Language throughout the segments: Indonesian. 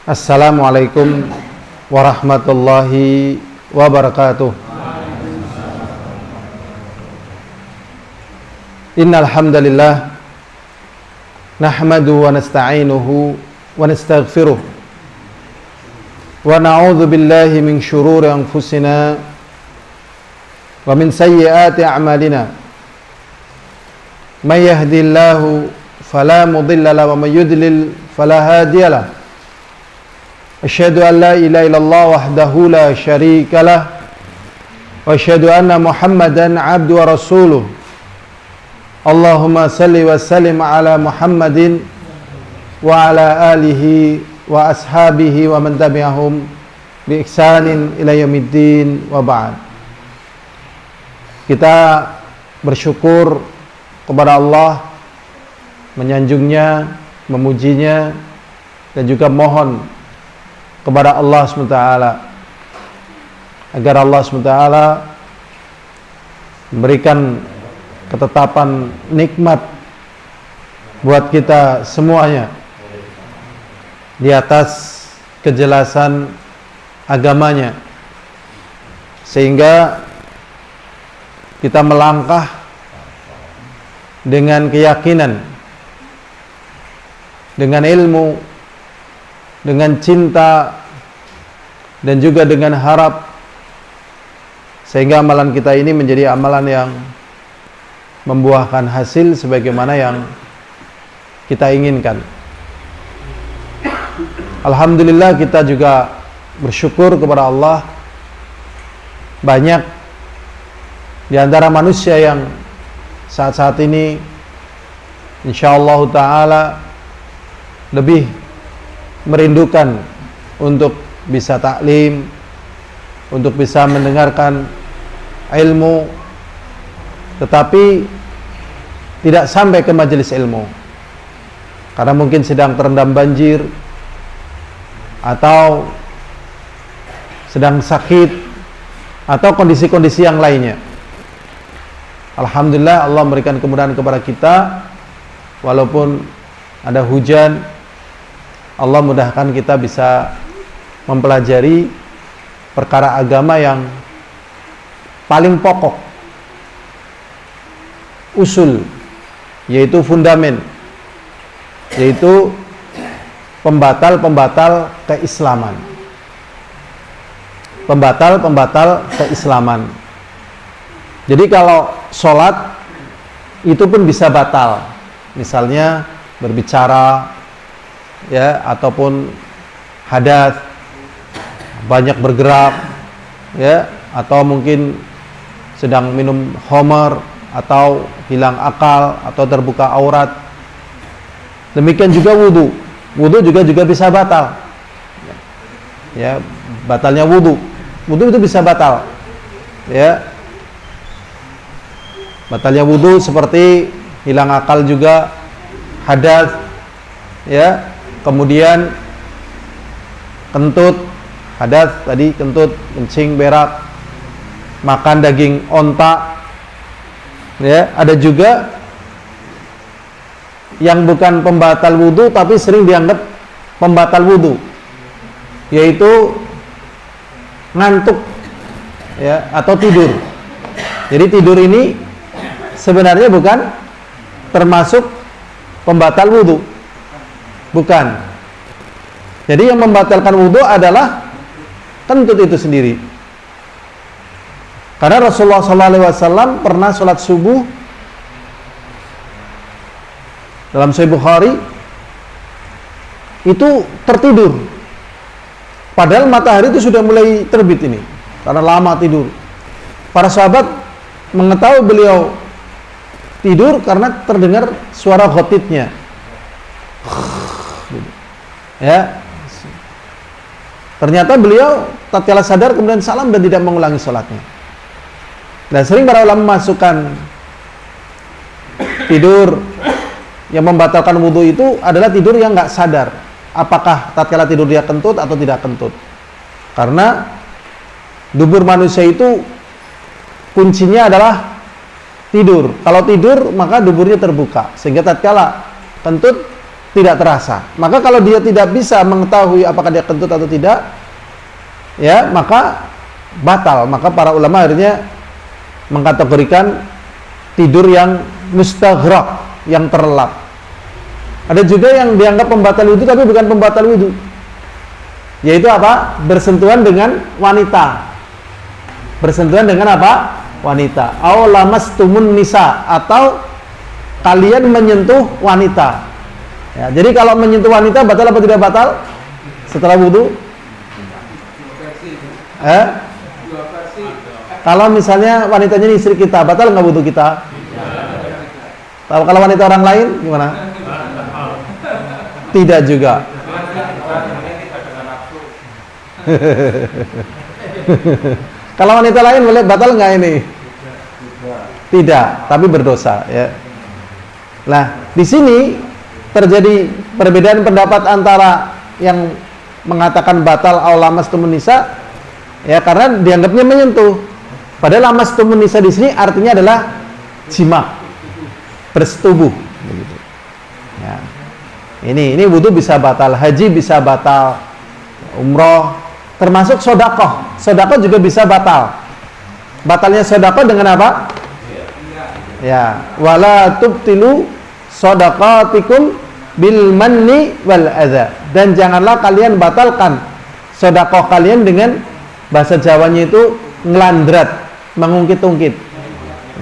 Assalamualaikum warahmatullahi wabarakatuh. Innal hamdalillah nahmadu wa nasta'inuhu wa nastaghfiruh wa na'udzu billahi min shururi anfusina wa min sayyiati a'malina. May yahdihillahu fala mudilla lahu wa may yudlil fala hadiya lahu. Asyhadu an la ilaha illallah wahdahu la syarika lah wa asyhadu anna Muhammadan abduhu wa rasuluh. Allahumma salli wa sallim ala Muhammadin wa ala alihi wa ashabihi wa man tabi'ahum bi ihsanin ila yaumiddin wa ba'd. Kita bersyukur kepada Allah, menyanjungnya, memujinya, dan juga mohon kepada Allah SWT agar Allah SWT memberikan ketetapan nikmat buat kita semuanya di atas kejelasan agamanya, sehingga kita melangkah dengan keyakinan, dengan ilmu, dengan cinta, dan juga dengan harap, sehingga amalan kita ini menjadi amalan yang membuahkan hasil sebagaimana yang kita inginkan. Alhamdulillah, kita juga bersyukur kepada Allah, banyak di antara manusia yang saat-saat ini insyaallah ta'ala lebih merindukan untuk bisa taklim, untuk bisa mendengarkan ilmu, tetapi tidak sampai ke majelis ilmu karena mungkin sedang terendam banjir atau sedang sakit atau kondisi-kondisi yang lainnya. Alhamdulillah, Allah memberikan kemudahan kepada kita, walaupun ada hujan, Allah mudahkan kita bisa mempelajari perkara agama yang paling pokok, usul, yaitu fundamen, yaitu pembatal-pembatal keislaman. Pembatal-pembatal keislaman. Jadi kalau sholat itu pun bisa batal, misalnya berbicara, ya, ataupun hadas, banyak bergerak, ya, atau mungkin sedang minum khamar, atau hilang akal, atau terbuka aurat. Demikian juga wudu. Wudu juga bisa batal, ya, batalnya wudu. Wudu itu bisa batal, ya, batalnya wudu seperti hilang akal juga, hadas, ya. Kemudian kentut, hadas tadi, kentut, kencing, berak, makan daging onta, ya. Ada juga yang bukan pembatal wudu tapi sering dianggap pembatal wudu, yaitu ngantuk, ya, atau tidur. Jadi tidur ini sebenarnya bukan termasuk pembatal wudu. Bukan. Jadi yang membatalkan wudu adalah kentut itu sendiri. Karena Rasulullah SAW pernah sholat subuh dalam Sahih Bukhari itu tertidur, padahal matahari itu sudah mulai terbit ini, karena lama tidur. Para sahabat mengetahui beliau tidur karena terdengar suara khotibnya, ya. Ternyata beliau tatkala sadar kemudian salam dan tidak mengulangi sholatnya. Dan sering para ulama memasukkan tidur yang membatalkan wudhu itu adalah tidur yang nggak sadar apakah tatkala tidur dia kentut atau tidak kentut. Karena dubur manusia itu kuncinya adalah tidur. Kalau tidur maka duburnya terbuka, sehingga tatkala kentut tidak terasa. Maka kalau dia tidak bisa mengetahui apakah dia kentut atau tidak, ya, maka batal. Maka para ulama akhirnya mengkategorikan tidur yang mustaghraq, yang terlelap. Ada juga yang dianggap pembatal wudu tapi bukan pembatal wudu, yaitu apa? Bersentuhan dengan wanita. Bersentuhan dengan apa? Wanita. Aw lamastumun nisa, atau kalian menyentuh wanita. Ya, jadi kalau menyentuh wanita batal apa tidak batal setelah wudu? Kalau misalnya wanitanya ini istri kita, batal nggak wudu kita? Kalau wanita orang lain gimana? Tidak juga. Kalau wanita lain boleh batal nggak ini? Tidak, tapi berdosa, ya. Nah, di sini terjadi perbedaan pendapat antara yang mengatakan batal aw lamastumun nisa, ya, karena dianggapnya menyentuh. Padahal lamastumun nisa di sini artinya adalah jima, bersetubuh, begitu. Ya. Ini wudu bisa batal, haji bisa batal, umroh, termasuk sodakoh. Sodakoh juga bisa batal. Batalnya sodakoh dengan apa? Ya, wala tubtilu sodaqatikum bil manni wal adza. Dan janganlah kalian batalkan sodakoh kalian dengan, bahasa Jawanya itu ngelandrat, mengungkit-ungkit.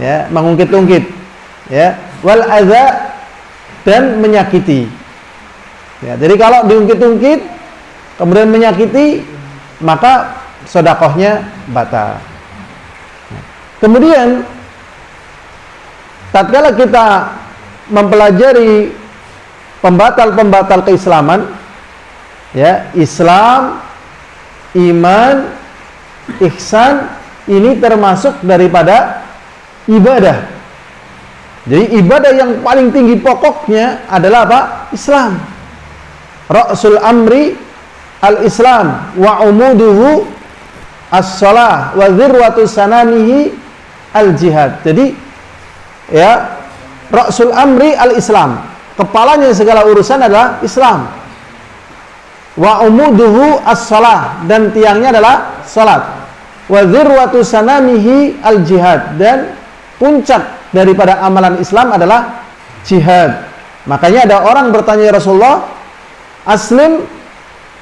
Ya, mengungkit-ungkit. Ya, wal adza, dan menyakiti. Ya, jadi kalau diungkit-ungkit kemudian menyakiti, maka sedekahnya batal. Kemudian tatkala kita mempelajari pembatal-pembatal keislaman, ya, Islam, iman, ihsan, ini termasuk daripada ibadah. Jadi ibadah yang paling tinggi pokoknya adalah apa? Islam. Ra'sul amri al-Islam wa umuduhu as-shalah wa dzirwatu sanamihi al-jihad. Jadi, ya, Ra'sul amri al-Islam, kepalanya segala urusan adalah Islam. Wa umuduhu as-shalah, dan tiangnya adalah salat. Wa dzirwatu sanamihi al-jihad, dan puncak daripada amalan Islam adalah jihad. Makanya ada orang bertanya, ya Rasulullah, aslim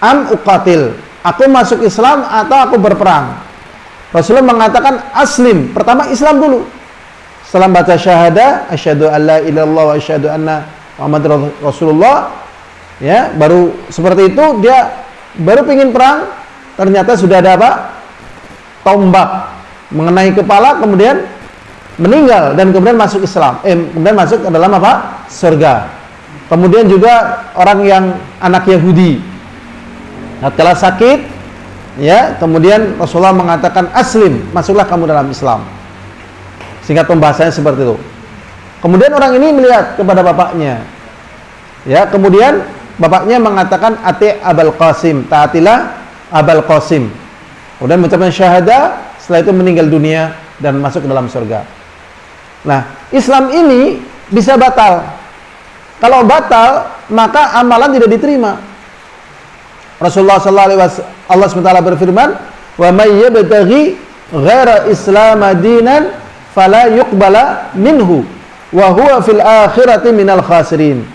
am uqatil, aku masuk Islam atau aku berperang? Rasulullah mengatakan aslim, pertama Islam dulu. Setelah baca syahadah, asyhadu an la ilaha illallah wa asyhadu anna Muhammadar Rasulullah, ya, baru seperti itu dia baru ingin perang, ternyata sudah ada apa? Tombak mengenai kepala, kemudian meninggal dan kemudian masuk Islam. Kemudian masuk ke dalam apa? Surga. Kemudian juga orang yang anak Yahudi, tatkala sakit, ya, kemudian Rasulullah mengatakan aslim, masuklah kamu dalam Islam. Singkat pembahasannya seperti itu. Kemudian orang ini melihat kepada bapaknya, ya, kemudian bapaknya mengatakan ati Abul Qasim, taatilah Abul Qasim. Kemudian mengucapkan syahadah, setelah itu meninggal dunia dan masuk ke dalam surga. Nah, Islam ini bisa batal. Kalau batal, maka amalan tidak diterima. Rasulullah sallallahu alaihi wasallam, Allah SWT berfirman, "Wa may yabtaghi ghaira Islam dinan fala yuqbala minhu wa huwa fil akhirati minal khasirin."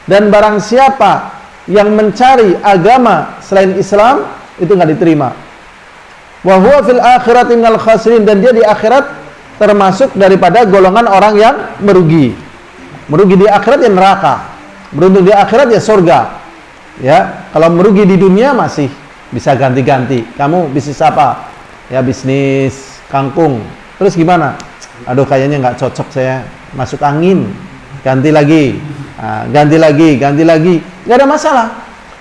Dan barang siapa yang mencari agama selain Islam, itu enggak diterima. Wa huwa fil akhirati minal khasirin, dan dia di akhirat termasuk daripada golongan orang yang merugi. Merugi di akhirat ya neraka, beruntung di akhirat ya surga. Ya, kalau merugi di dunia masih bisa ganti-ganti. Kamu bisnis apa? Ya, bisnis kangkung. Terus gimana? Aduh, kayaknya nggak cocok saya, masuk angin. Ganti lagi, ganti lagi. Nggak ada masalah.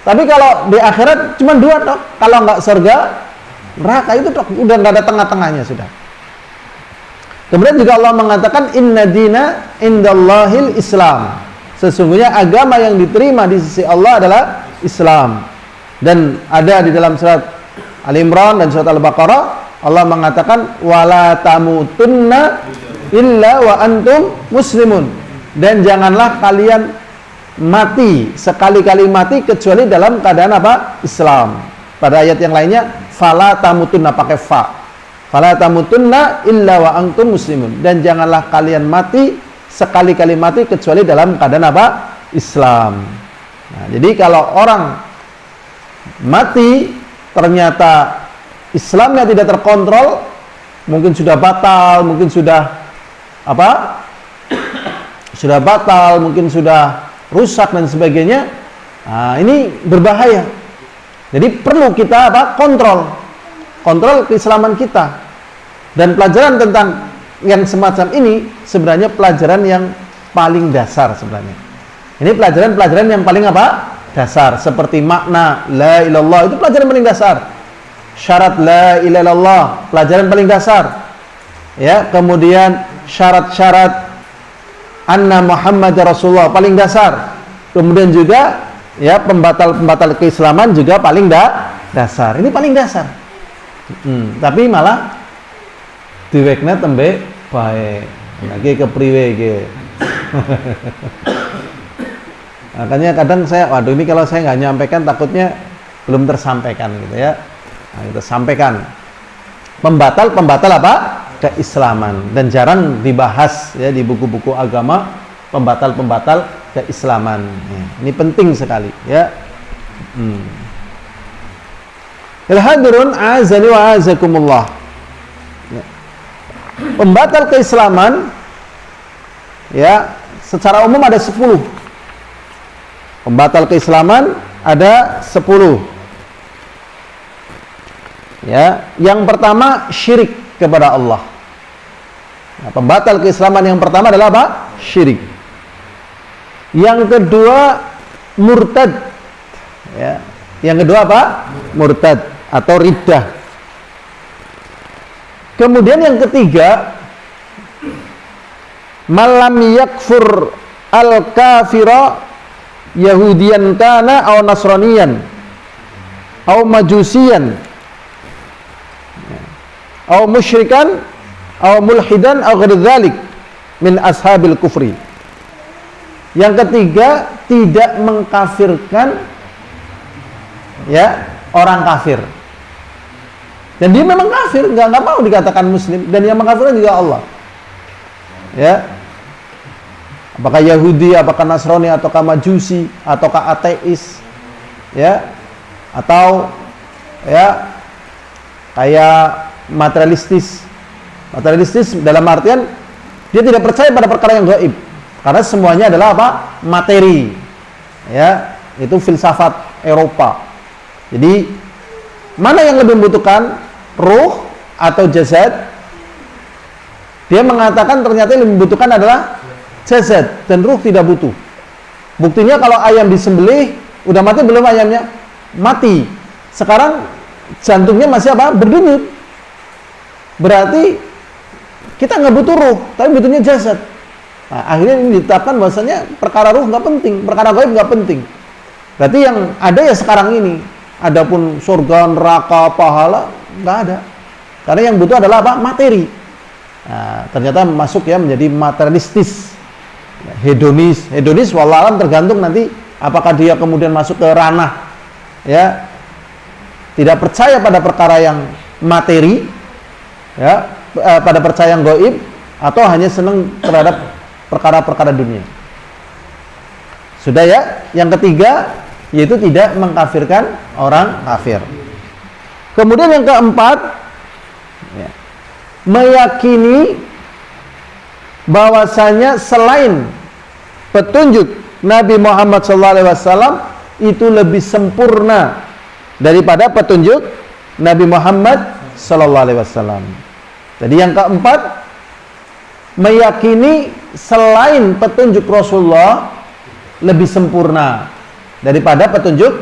Tapi kalau di akhirat cuma dua dok. Kalau nggak surga, neraka itu dok. Udah nggak ada tengah-tengahnya sudah. Kemudian juga Allah mengatakan inna dina indallahil Islam. Sesungguhnya agama yang diterima di sisi Allah adalah Islam. Dan ada di dalam surat Al-Imran dan surat Al-Baqarah, Allah mengatakan wala tamutunna illa wa antum muslimun. Dan janganlah kalian mati, sekali-kali mati kecuali dalam keadaan apa? Islam. Pada ayat yang lainnya, fala tamutunna, pakai fa. Fala tamutunna illa wa antum muslimun. Dan janganlah kalian mati, sekali-kali mati kecuali dalam keadaan apa? Islam. Nah, jadi kalau orang mati ternyata Islamnya tidak terkontrol, mungkin sudah batal, mungkin sudah apa? Sudah batal, mungkin sudah rusak dan sebagainya. Nah, ini berbahaya. Jadi perlu kita apa? Kontrol keislaman kita. Dan pelajaran tentang yang semacam ini sebenarnya pelajaran yang paling dasar sebenarnya. Ini pelajaran yang paling apa? Dasar. Seperti makna la ilallah, itu pelajaran paling dasar. Syarat la ilaha illallah, pelajaran paling dasar. Ya, kemudian syarat-syarat anna Muhammad Rasulullah paling dasar. Kemudian juga ya pembatal keislaman juga paling dasar. Ini paling dasar. Tapi malah diwekna tembe bae. Lagi kepriwe ge. Makanya kadang saya, waduh ini kalau saya nggak nyampaikan takutnya belum tersampaikan gitu ya. Nah, kita sampaikan pembatal apa? Keislaman, dan jarang dibahas ya di buku-buku agama pembatal keislaman. Ini penting sekali ya. Ilhadirun azani wa azakumullah. Pembatal keislaman ya secara umum ada 10. Pembatal keislaman ada 10. Ya, yang pertama syirik kepada Allah. Nah, pembatal keislaman yang pertama adalah apa? Syirik. Yang kedua murtad. Ya. Yang kedua apa? Murtad atau riddah. Kemudian yang ketiga, malam yakfur al-kafira yahudiyan kana aw nasraniyan aw majusiyan aw musyrikan aw mulhidan aw ghairi dzalik min ashabil kufri. Yang ketiga, tidak mengkafirkan ya orang kafir. Dan dia memang kafir, nggak mau dikatakan muslim, dan yang mengkafirkan juga Allah. Ya. Apakah Yahudi, apakah Nasrani, ataukah Majusi, ataukah ateis, ya, atau ya kayak materialistis dalam artian dia tidak percaya pada perkara yang gaib, karena semuanya adalah apa? Materi, ya, itu filsafat Eropa. Jadi mana yang lebih membutuhkan, ruh atau jasad? Dia mengatakan ternyata yang membutuhkan adalah jasad, dan ruh tidak butuh. Buktinya kalau ayam disembelih, udah mati belum ayamnya? Mati. Sekarang jantungnya masih apa? Berdenyut. Berarti kita nggak butuh ruh, tapi butuhnya jasad. Nah, akhirnya ini ditetapkan bahwasanya perkara ruh nggak penting, perkara gaib nggak penting. Berarti yang ada ya sekarang ini. Adapun surga, neraka, pahala nggak ada. Karena yang butuh adalah apa? Materi. Nah, ternyata masuk ya menjadi materialistis, hedonis wallahualam, tergantung nanti apakah dia kemudian masuk ke ranah ya tidak percaya pada perkara yang materi, ya pada percaya yang gaib, atau hanya senang terhadap perkara-perkara dunia. Sudah ya. Yang ketiga yaitu tidak mengkafirkan orang kafir. Kemudian yang keempat, ya, meyakini bahwasanya selain petunjuk Nabi Muhammad SAW itu lebih sempurna daripada petunjuk Nabi Muhammad SAW. Jadi yang keempat, meyakini selain petunjuk Rasulullah lebih sempurna daripada petunjuk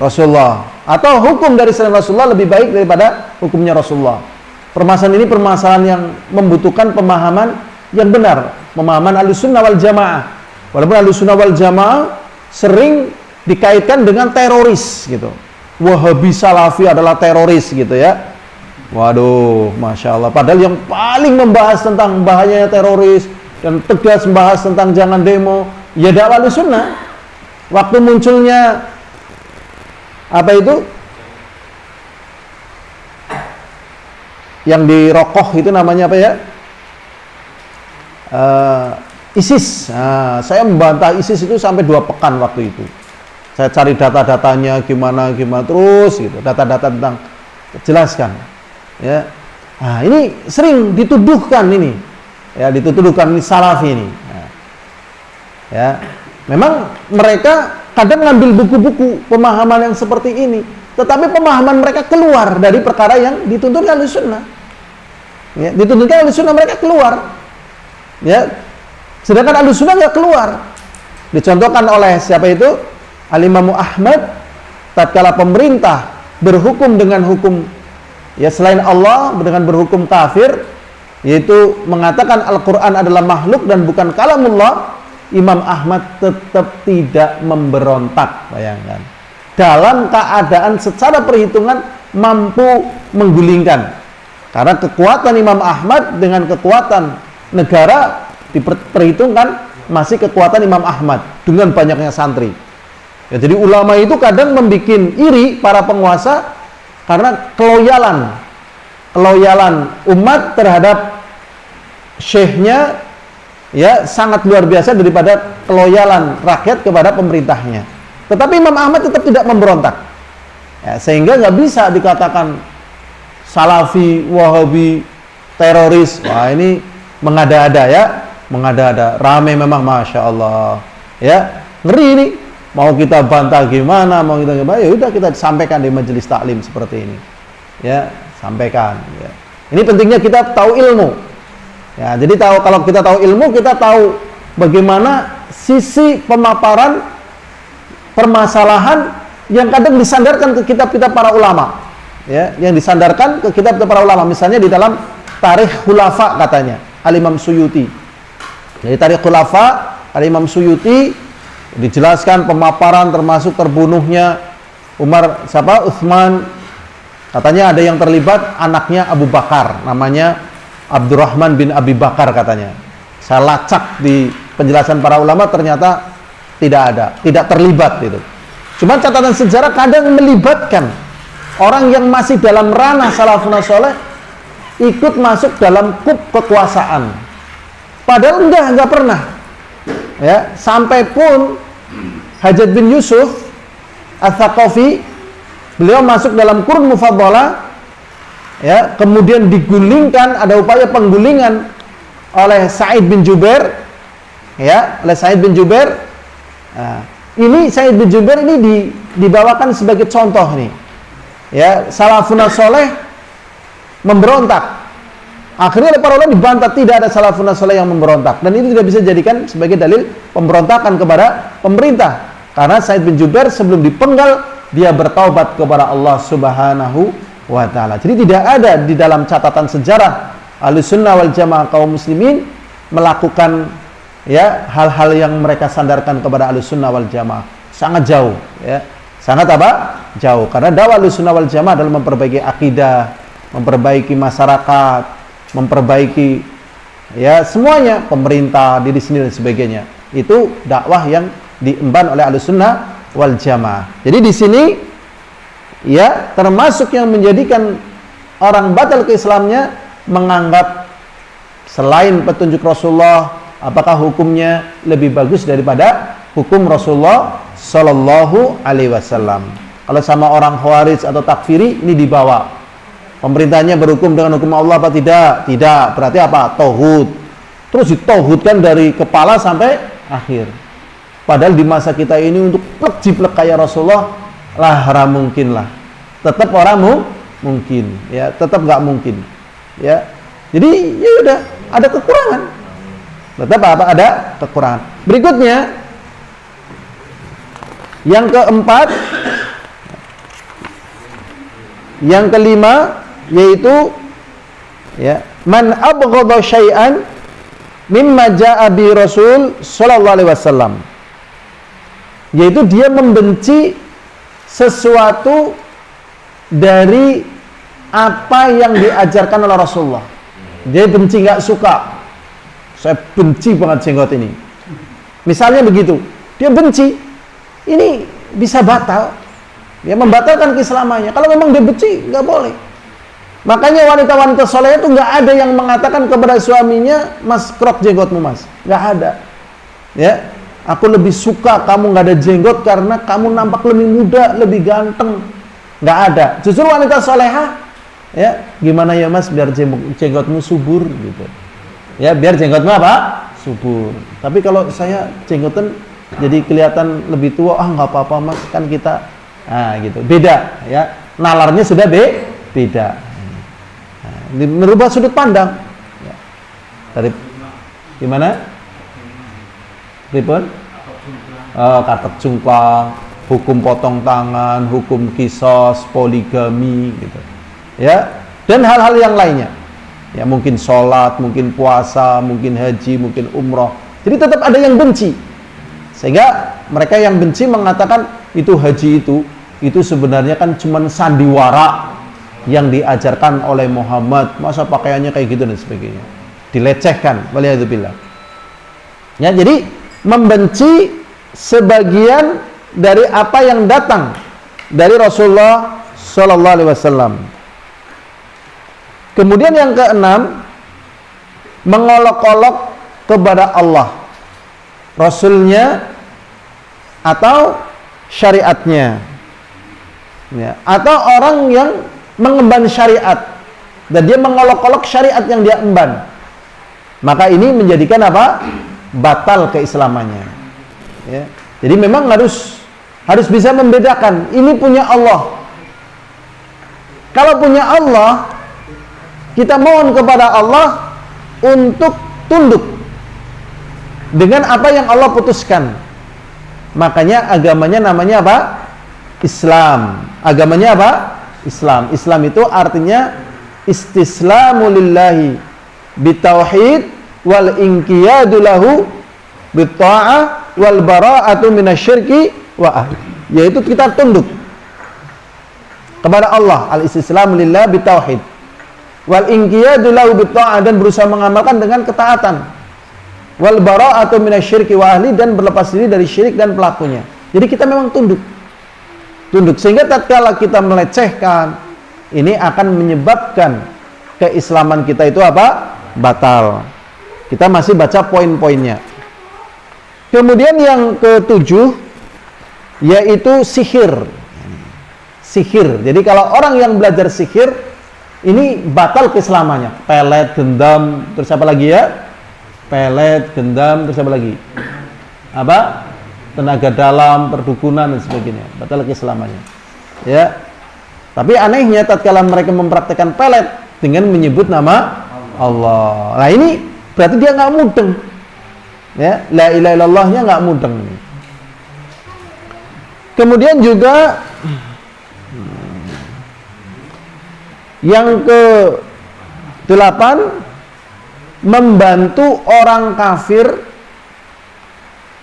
Rasulullah, atau hukum dari selain Rasulullah lebih baik daripada hukumnya Rasulullah. Permasalahan ini permasalahan yang membutuhkan pemahaman yang benar, pemahaman Ahlussunnah wal Jamaah. Walaupun Ahlussunnah wal Jamaah sering dikaitkan dengan teroris gitu. Wahabi Salafi adalah teroris gitu ya. Waduh, Masya Allah. Padahal yang paling membahas tentang bahayanya teroris dan tegas membahas tentang jangan demo, Ya dakwah Ahlussunnah. Waktu munculnya apa itu? Yang di Rokoh itu namanya apa ya? ISIS. Nah, saya membantah ISIS itu sampai 2 pekan waktu itu. Saya cari data-datanya gimana terus gitu, data-data tentang jelaskan. Ya. Nah, ini sering dituduhkan ini. Ya, dituduhkan ini Salafi ini. Nah, ya. Memang mereka kadang ngambil buku-buku pemahaman yang seperti ini, tetapi pemahaman mereka keluar dari perkara yang dituntutkan Ahlussunnah. Ya, dituntutkan Ahlussunnah mereka keluar. Ya. Sedangkan Ahlussunnah nggak keluar. Dicontohkan oleh siapa itu? Al-Imam Ahmad, tatkala pemerintah berhukum dengan hukum ya selain Allah, dengan berhukum kafir, yaitu mengatakan Al-Quran adalah makhluk dan bukan kalamullah, Imam Ahmad tetap tidak memberontak. Bayangkan, dalam keadaan secara perhitungan mampu menggulingkan, karena kekuatan Imam Ahmad dengan kekuatan negara diperhitungkan masih kekuatan Imam Ahmad dengan banyaknya santri. Ya, jadi ulama itu kadang membuat iri para penguasa karena keloyalan umat terhadap syekhnya ya sangat luar biasa daripada keloyalan rakyat kepada pemerintahnya. Tetapi Imam Ahmad tetap tidak memberontak. Ya, sehingga nggak bisa dikatakan Salafi, Wahabi, teroris. Wah, ini mengada-ada ya. Mengada-ada, ramai memang, Masya Allah ya, ngeri ini. Mau kita bantah gimana, mau kita gimana, ya udah kita sampaikan di majelis taklim seperti ini ya, sampaikan ya. Ini pentingnya kita tahu ilmu ya. Jadi kalau kita tahu ilmu, kita tahu bagaimana sisi pemaparan permasalahan yang kadang disandarkan ke kitab-kitab para ulama ya, yang disandarkan ke kitab-kitab para ulama. Misalnya di dalam Tarikh Khulafa katanya Al-Imam Suyuti. Dari Tarikh Khulafa Al-Imam Suyuti dijelaskan pemaparan termasuk terbunuhnya Utsman. Katanya ada yang terlibat anaknya Abu Bakar, namanya Abdurrahman bin Abi Bakar katanya. Saya lacak di penjelasan para ulama, ternyata tidak terlibat itu. Cuma catatan sejarah kadang melibatkan orang yang masih dalam ranah salafun saleh ikut masuk dalam kup kekuasaan. Padahal enggak pernah. Ya, sampai pun Hajjaj bin Yusuf Ats-Tsaqafi, beliau masuk dalam qurun mufaddalah ya, kemudian digulingkan, ada upaya penggulingan oleh Sa'id bin Jubair ya, oleh Sa'id bin Jubair. Nah, ini Sa'id bin Jubair ini dibawakan sebagai contoh nih. Ya, salafun saleh memberontak. Akhirnya oleh para ulama dibantah, tidak ada salafun saleh yang memberontak, dan itu tidak bisa dijadikan sebagai dalil pemberontakan kepada pemerintah, karena Sa'id bin Jubair sebelum dipenggal dia bertaubat kepada Allah Subhanahu wa taala. Jadi tidak ada di dalam catatan sejarah Ahlussunnah wal Jamaah kaum muslimin melakukan ya hal-hal yang mereka sandarkan kepada Ahlussunnah wal Jamaah. Sangat jauh ya. Sangat apa? Jauh. Karena dakwah Ahlussunnah wal Jamaah adalah memperbaiki akidah, memperbaiki masyarakat, memperbaiki ya semuanya, pemerintah, diri sendiri dan sebagainya. Itu dakwah yang diemban oleh Ahlussunnah wal Jamaah. Jadi di sini ya termasuk yang menjadikan orang batal ke Islamnya menganggap selain petunjuk Rasulullah, apakah hukumnya lebih bagus daripada hukum Rasulullah Sallallahu Alaihi Wasallam. Kalau sama orang Khawarij atau takfiri, ini dibawa. Pemerintahnya berhukum dengan hukum Allah apa tidak? Tidak. Berarti apa? Tauhid. Terus ditauhidkan dari kepala sampai akhir. Padahal di masa kita ini untuk plek-jiplek kayak Rasulullah lah, mungkin lah. Tetap orang mungkin, ya, tetap nggak mungkin, ya. Jadi ya udah ada kekurangan. Tetap apa? Ada kekurangan. Berikutnya yang keempat, yang kelima, yaitu ya, man abghadha syai'an mimma jaa'a bi Rasul sallallahu alaihi wasallam. Yaitu dia membenci sesuatu dari apa yang diajarkan oleh Rasulullah. Dia benci, nggak suka. Saya benci banget jenggot ini. Misalnya begitu, dia benci, ini bisa batal, ya membatalkan keislamannya. Kalau memang dia benci, nggak boleh. Makanya wanita-wanita soleh itu nggak ada yang mengatakan kepada suaminya, Mas krok jenggotmu Mas, nggak ada. Ya, aku lebih suka kamu nggak ada jenggot karena kamu nampak lebih muda, lebih ganteng. Nggak ada. Justru wanita solehah, ya gimana ya Mas biar jenggotmu subur gitu. Ya biar jenggotmu apa? Subur. Tapi kalau saya jenggotan jadi kelihatan lebih tua, nggak apa-apa Mas, kan kita, gitu. Beda, ya. Nalarnya sudah beda. Merubah sudut pandang. Ya. Dari gimana? Ribon? Katek jungkang, hukum potong tangan, hukum kisos, poligami, gitu. Ya, dan hal-hal yang lainnya. Ya, mungkin sholat, mungkin puasa, mungkin haji, mungkin umroh. Jadi tetap ada yang benci. Sehingga mereka yang benci mengatakan itu haji itu sebenarnya kan cuman sandiwara yang diajarkan oleh Muhammad. Masa pakaiannya kayak gitu dan sebagainya. Dilecehkan, waliyadzubillah. Ya, jadi membenci sebagian dari apa yang datang dari Rasulullah Shallallahu Alaihi Wasallam. Kemudian yang keenam, mengolok-olok kepada Allah, Rasulnya, atau syariatnya, ya. Atau orang yang mengemban syariat dan dia mengolok-olok syariat yang dia emban, maka ini menjadikan apa? Batal keislamannya. Ya. Jadi memang harus bisa membedakan. Ini punya Allah. Kalau punya Allah, kita mohon kepada Allah untuk tunduk dengan apa yang Allah putuskan. Makanya agamanya namanya apa? Islam. Agamanya apa? Islam. Islam itu artinya istislamu lillahi bitauhid wal inqiyadu lahu bitta'ah wal bara'atu minasyirki wa ahli. Yaitu kita tunduk kepada Allah, al-istislamu lillahi bitauhid wal inqiyadu lahu bitta'ah, dan berusaha mengamalkan dengan ketaatan, wal bara'atu minasyirki wa ahli, dan berlepas diri dari syirik dan pelakunya. Jadi kita memang tunduk, sehingga tatkala kita melecehkan, ini akan menyebabkan keislaman kita itu apa? Batal. Kita masih baca poin-poinnya. Kemudian yang ketujuh, yaitu sihir. Jadi kalau orang yang belajar sihir, ini batal keislamannya. Pelet, gendam, terus apa lagi ya? Pelet, gendam, terus apa lagi? Apa? Tenaga dalam, perdukunan dan sebagainya. Batal keislamannya. Ya. Tapi anehnya tatkala mereka mempraktekkan pelet dengan menyebut nama Allah. Nah ini berarti dia nggak mudeng. Ya, la ilaha illallahnya nggak mudeng. Kemudian juga yang ke-8, membantu orang kafir,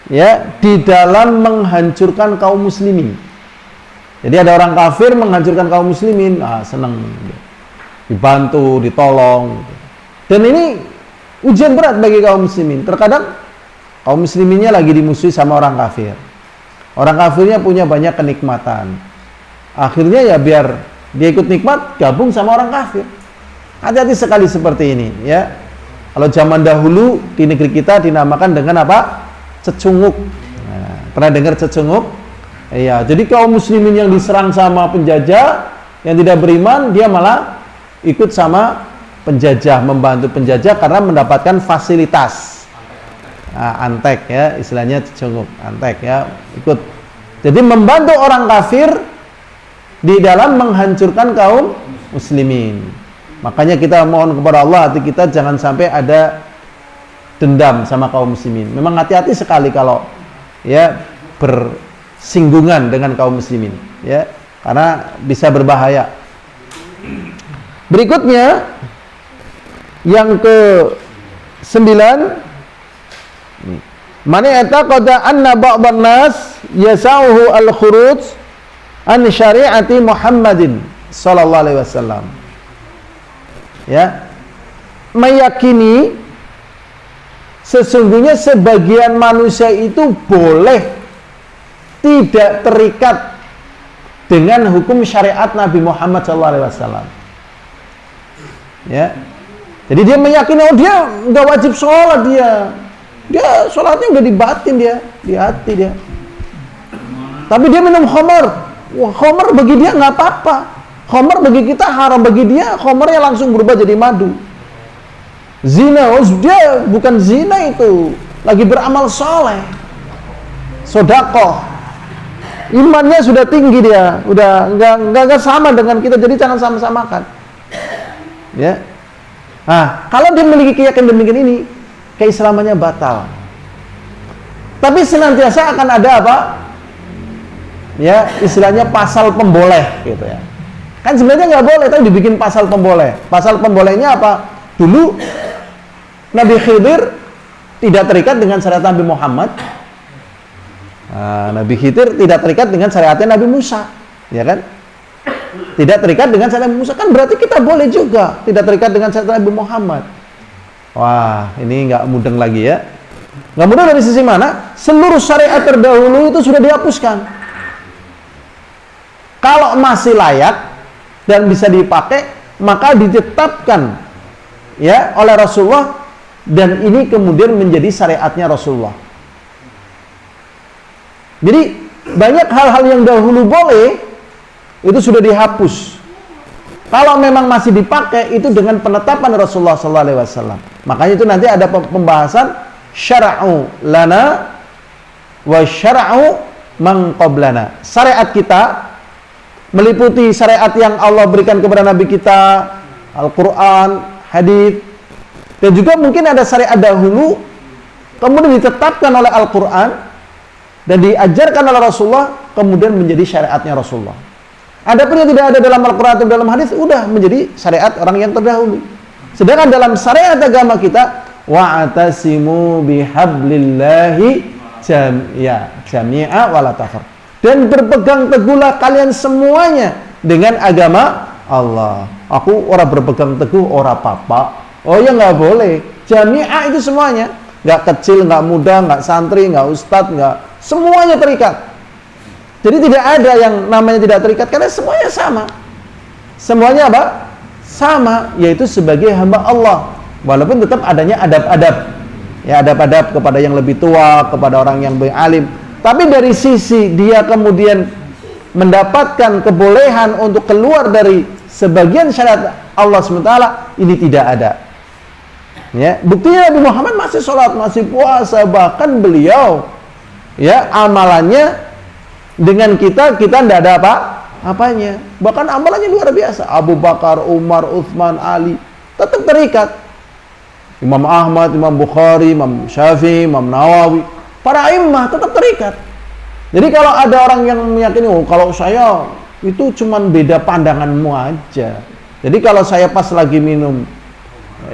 ya, di dalam menghancurkan kaum muslimin. Jadi ada orang kafir menghancurkan kaum muslimin, senang, dibantu, ditolong. Dan ini ujian berat bagi kaum muslimin. Terkadang kaum musliminnya lagi dimusuhi sama orang kafir. Orang kafirnya punya banyak kenikmatan. Akhirnya ya biar dia ikut nikmat, gabung sama orang kafir. Hati-hati sekali seperti ini, ya. Kalau zaman dahulu di negeri kita dinamakan dengan apa? Cecunguk. Nah, pernah dengar cecunguk? Iya. Jadi kaum muslimin yang diserang sama penjajah yang tidak beriman, dia malah ikut sama penjajah, membantu penjajah karena mendapatkan fasilitas. Antek, ya, istilahnya cecunguk, antek, ya, ikut. Jadi membantu orang kafir di dalam menghancurkan kaum muslimin. Makanya kita mohon kepada Allah, hati kita jangan sampai ada dendam sama kaum muslimin. Memang hati-hati sekali kalau, ya, bersinggungan dengan kaum muslimin, ya, karena bisa berbahaya. Berikutnya yang ke-9, man ya'taqada anna ba'dhan nas yasauhu al-khuruj an syari'ati Muhammadin sallallahu alaihi wasallam. Ya, meyakini sesungguhnya sebagian manusia itu boleh tidak terikat dengan hukum syariat Nabi Muhammad SAW. Ya, jadi dia meyakini dia nggak wajib sholat, dia sholatnya udah di batin, dia di hati dia. Tapi dia minum khamar. Wah, khamar bagi dia nggak apa-apa. Khamar bagi kita haram, bagi dia khamarnya langsung berubah jadi madu. Zina, dia bukan zina itu, lagi beramal soleh, sodakoh, imannya sudah tinggi dia, udah nggak sama dengan kita, jadi jangan sama-samakan. Ya, nah kalau dia memiliki keyakinan demikian ini, keislamannya batal. Tapi senantiasa akan ada apa? Ya, istilahnya pasal pemboleh, gitu ya. Kan sebenarnya nggak boleh, tapi dibikin pasal pemboleh. Pasal pembolehnya apa? Dulu Nabi Khidir tidak terikat dengan syariat Nabi Muhammad. Nah, Nabi Khidir tidak terikat dengan syariatnya Nabi Musa, ya kan? Tidak terikat dengan syariat Nabi Musa, kan berarti kita boleh juga tidak terikat dengan syariat Nabi Muhammad. Wah, ini nggak mudeng lagi ya. Nggak mudeng dari sisi mana? Seluruh syariat terdahulu itu sudah dihapuskan. Kalau masih layak dan bisa dipakai, maka ditetapkan ya oleh Rasulullah, dan ini kemudian menjadi syariatnya Rasulullah. Jadi banyak hal-hal yang dahulu boleh itu sudah dihapus. Kalau memang masih dipakai itu dengan penetapan Rasulullah SAW. Makanya itu nanti ada pembahasan syara'u lana wa syara'u man qablana. Syariat kita meliputi syariat yang Allah berikan kepada Nabi kita, Al-Quran, hadis, dan juga mungkin ada syariat dahulu kemudian ditetapkan oleh Al-Quran dan diajarkan oleh Rasulullah, kemudian menjadi syariatnya Rasulullah. Adapun yang tidak ada dalam Al-Quran atau dalam hadis, udah menjadi syariat orang yang terdahulu. Sedangkan dalam syariat agama kita, wa'atasimu bihablillahi jami'a wala tafarraqu. Dan berpegang teguhlah kalian semuanya dengan agama Allah. Aku orang berpegang teguh, orang papa. Oh ya, nggak boleh. Jami'ah itu semuanya. Nggak kecil, nggak muda, nggak santri, nggak ustadz, nggak. Semuanya terikat. Jadi tidak ada yang namanya tidak terikat, karena semuanya sama. Semuanya apa? Sama, yaitu sebagai hamba Allah. Walaupun tetap adanya adab-adab. Ya, adab-adab kepada yang lebih tua, kepada orang yang lebih alim. Tapi dari sisi dia kemudian mendapatkan kebolehan untuk keluar dari sebagian syariat Allah SWT, ini tidak ada. Ya, buktinya Nabi Muhammad masih sholat, masih puasa, bahkan beliau ya amalannya dengan kita tidak ada apanya. Bahkan amalannya luar biasa. Abu Bakar, Umar, Utsman, Ali tetap terikat. Imam Ahmad, Imam Bukhari, Imam Syafi'i, Imam Nawawi, para imam tetap terikat. Jadi kalau ada orang yang meyakini, oh kalau saya itu cuman beda pandanganmu aja. Jadi kalau saya pas lagi minum,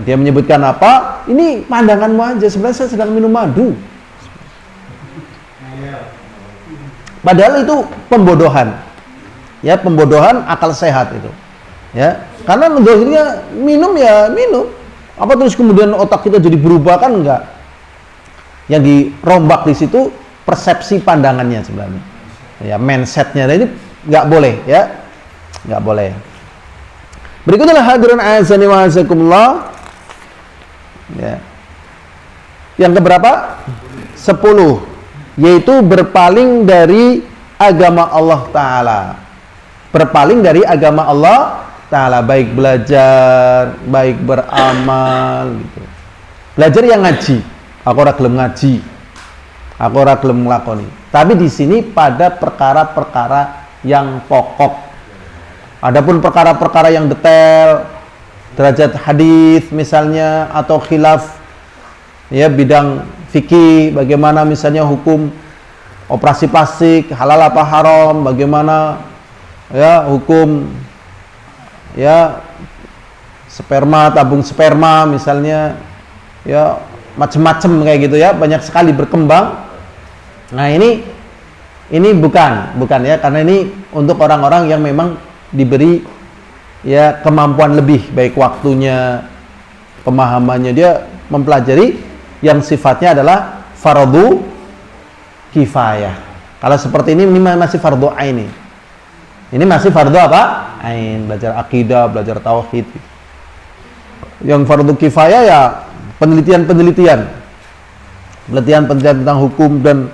dia menyebutkan apa? Ini pandanganmu aja. Sebenarnya saya sedang minum madu. Padahal itu pembodohan. Ya, pembodohan akal sehat itu. Ya, karena akhirnya minum ya minum. Apa terus kemudian otak kita jadi berubah, kan enggak? Yang dirombak di situ persepsi pandangannya sebenarnya. Ya, mindsetnya ini nggak boleh, ya, nggak boleh. Berikutnya hadirin azani wa azakumullah. Ya. Yang keberapa? 10, yaitu berpaling dari agama Allah Ta'ala. Berpaling dari agama Allah Ta'ala, baik belajar, baik beramal gitu. Belajar yang ngaji, aku ora gelem ngaji, aku ora gelem nglakoni. Tapi di sini pada perkara-perkara yang pokok. Adapun perkara-perkara yang detail, derajat hadis misalnya, atau khilaf ya bidang fikih, bagaimana misalnya hukum operasi plastik halal apa haram, bagaimana ya hukum ya sperma, tabung sperma misalnya, ya macam-macam kayak gitu ya, banyak sekali berkembang. Nah ini bukan ya, karena ini untuk orang-orang yang memang diberi ya kemampuan lebih, baik waktunya, pemahamannya, dia mempelajari yang sifatnya adalah fardu kifayah. Kalau seperti ini masih fardu ain. Ini masih fardu apa? Ain, belajar akidah, belajar tauhid. Yang fardu kifayah ya penelitian tentang hukum, dan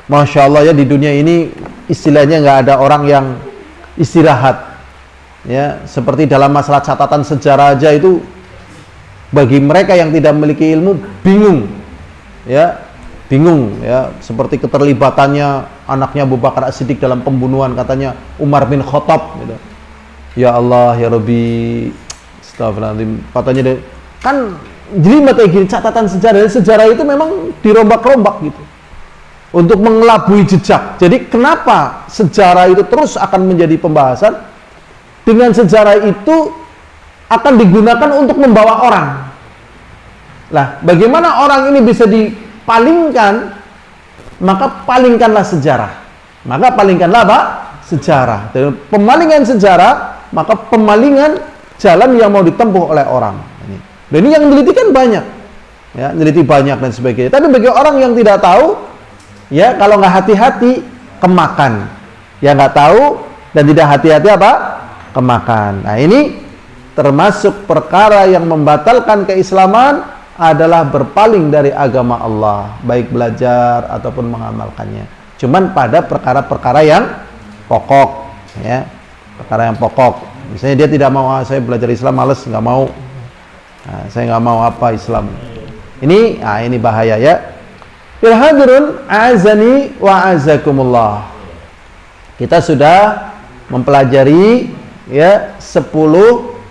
Masya Allah ya, di dunia ini istilahnya nggak ada orang yang istirahat ya. Seperti dalam masalah catatan sejarah aja itu, bagi mereka yang tidak memiliki ilmu bingung ya, seperti keterlibatannya anaknya Abu Bakar As-Siddiq dalam pembunuhan katanya Umar bin Khattab gitu. Ya Allah ya Rabbi, astagfirullahaladzim, katanya deh, kan jelimet kayak gini catatan sejarah itu memang dirombak-rombak gitu untuk mengelabui jejak. Jadi kenapa sejarah itu terus akan menjadi pembahasan? Dengan sejarah itu akan digunakan untuk membawa orang. Lah, bagaimana orang ini bisa dipalingkan? Maka palingkanlah sejarah. Maka palingkanlah apa? Sejarah. Dan pemalingan sejarah, maka pemalingan jalan yang mau ditempuh oleh orang. Dan ini yang meneliti kan banyak. Ya, meneliti banyak dan sebagainya. Tapi bagi orang yang tidak tahu, ya kalau nggak hati-hati kemakan. Ya nggak tahu dan tidak hati-hati apa? Kemakan. Nah, ini termasuk perkara yang membatalkan keislaman adalah berpaling dari agama Allah, baik belajar ataupun mengamalkannya. Cuman pada perkara-perkara yang pokok, ya, perkara yang pokok. Misalnya dia tidak mau, saya belajar Islam males, nggak mau. Nah, saya nggak mau apa Islam. Ini bahaya ya. Ilhadirun azani wa azakumullah. Kita sudah mempelajari ya 10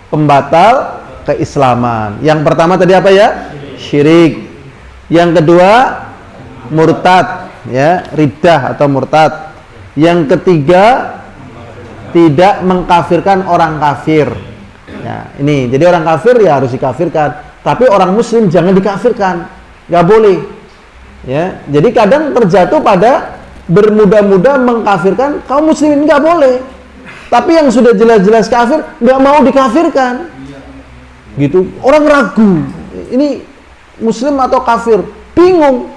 pembatal keislaman. Yang pertama tadi apa ya? Syirik. Yang kedua murtad, ya, riddah atau murtad. Yang ketiga tidak mengkafirkan orang kafir. Ya, ini jadi orang kafir ya harus dikafirkan, tapi orang muslim jangan dikafirkan, nggak boleh. Ya, jadi kadang terjatuh pada bermudah-mudah mengkafirkan kaum muslimin, nggak boleh. Tapi yang sudah jelas-jelas kafir nggak mau dikafirkan, gitu. Orang ragu, ini muslim atau kafir, bingung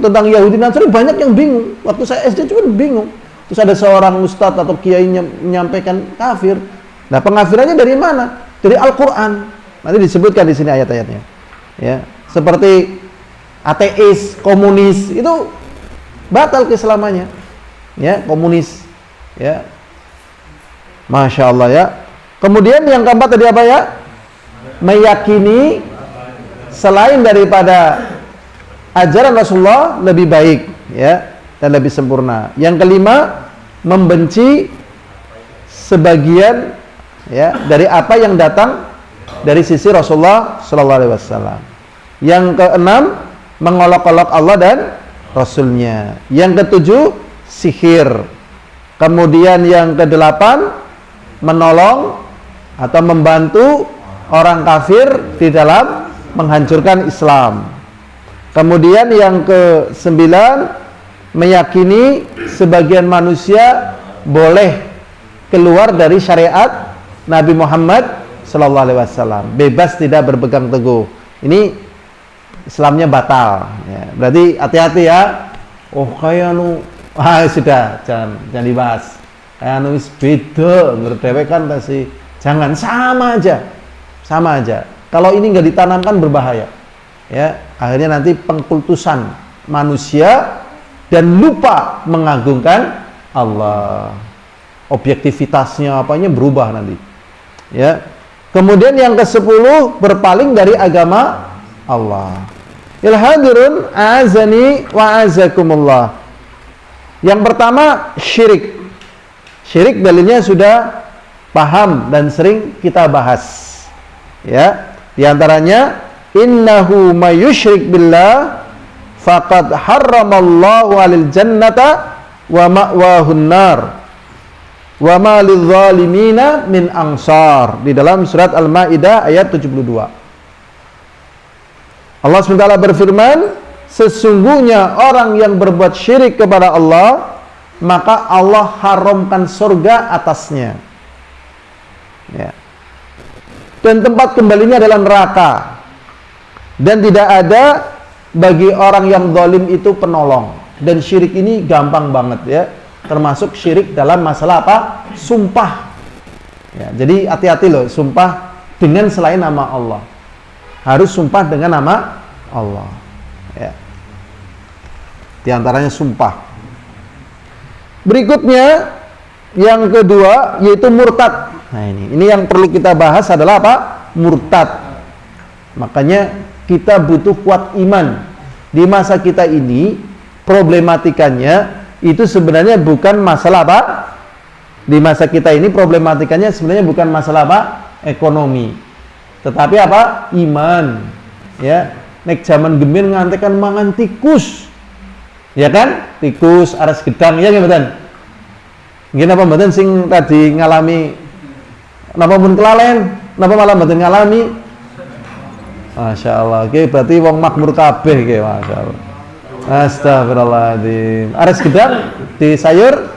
tentang Yahudi Nasrani, banyak yang bingung. Waktu saya SD juga bingung. Terus ada seorang ustadz atau kiai menyampaikan kafir. Nah, pengafirannya dari mana? Dari Al-Quran. Nanti disebutkan di sini ayat-ayatnya. Ya, seperti ateis, komunis itu batal keislamannya. Ya, komunis. Ya, Masya Allah ya. Kemudian yang keempat tadi apa ya? Meyakini selain daripada ajaran Rasulullah lebih baik, ya, dan lebih sempurna. Yang kelima, membenci sebagian, ya, dari apa yang datang dari sisi Rasulullah Sallallahu Alaihi Wasallam. Yang keenam, mengolok-olok Allah dan Rasulnya. Yang ketujuh, sihir. Kemudian yang kedelapan, menolong atau membantu orang kafir di dalam menghancurkan Islam. Kemudian yang ke-9, meyakini sebagian manusia boleh keluar dari syariat Nabi Muhammad Sallallahu Alaihi Wasallam, bebas tidak berpegang teguh. Ini Islamnya batal. Ya, berarti hati-hati ya. Oh kayak sudah jangan dibahas. Kayak wis beda, ngerti kan pasti. Jangan, sama aja. Kalau ini nggak ditanamkan berbahaya. Ya, akhirnya nanti pengkultusan manusia dan lupa mengagungkan Allah. Objektivitasnya apanya berubah nanti. Ya. Kemudian yang ke-10, berpaling dari agama Allah. Ilhadirun azani wa azakumullah. Yang pertama syirik. Syirik dalilnya sudah paham dan sering kita bahas. Ya, di antaranya innahu may yusyrik billah faqad harramallahu 'alal jannata wa ma'wahun nar wa ma lidzalimina min ansar, di dalam surat Al-Maidah ayat 72. Allah SWT berfirman, sesungguhnya orang yang berbuat syirik kepada Allah, maka Allah haramkan surga atasnya. Ya. Dan tempat kembalinya adalah neraka. Dan tidak ada bagi orang yang zalim itu penolong. Dan syirik ini gampang banget ya, termasuk syirik dalam masalah apa? Sumpah. Ya, jadi hati-hati loh, sumpah dengan selain nama Allah. Harus sumpah dengan nama Allah. Ya. Di antaranya sumpah. Berikutnya yang kedua yaitu murtad. Nah ini yang perlu kita bahas adalah apa? Murtad. Makanya kita butuh kuat iman. Di masa kita ini problematikanya itu sebenarnya bukan masalah apa? Di masa kita ini problematikanya sebenarnya bukan masalah apa? Ekonomi. Tetapi apa? Iman. Ya, nek zaman gemir ngantekan mangan tikus. Ya kan? Tikus, aras gedang ya nggih mboten? Nggih napa mboten sing tadi ngalami napa pun kelalen, napa malah mboten ngalami? Masya Allah, oke, berarti wong makmur kabeh ke, Masya Allah. Astagfirullahaladzim. Ares gedang di sayur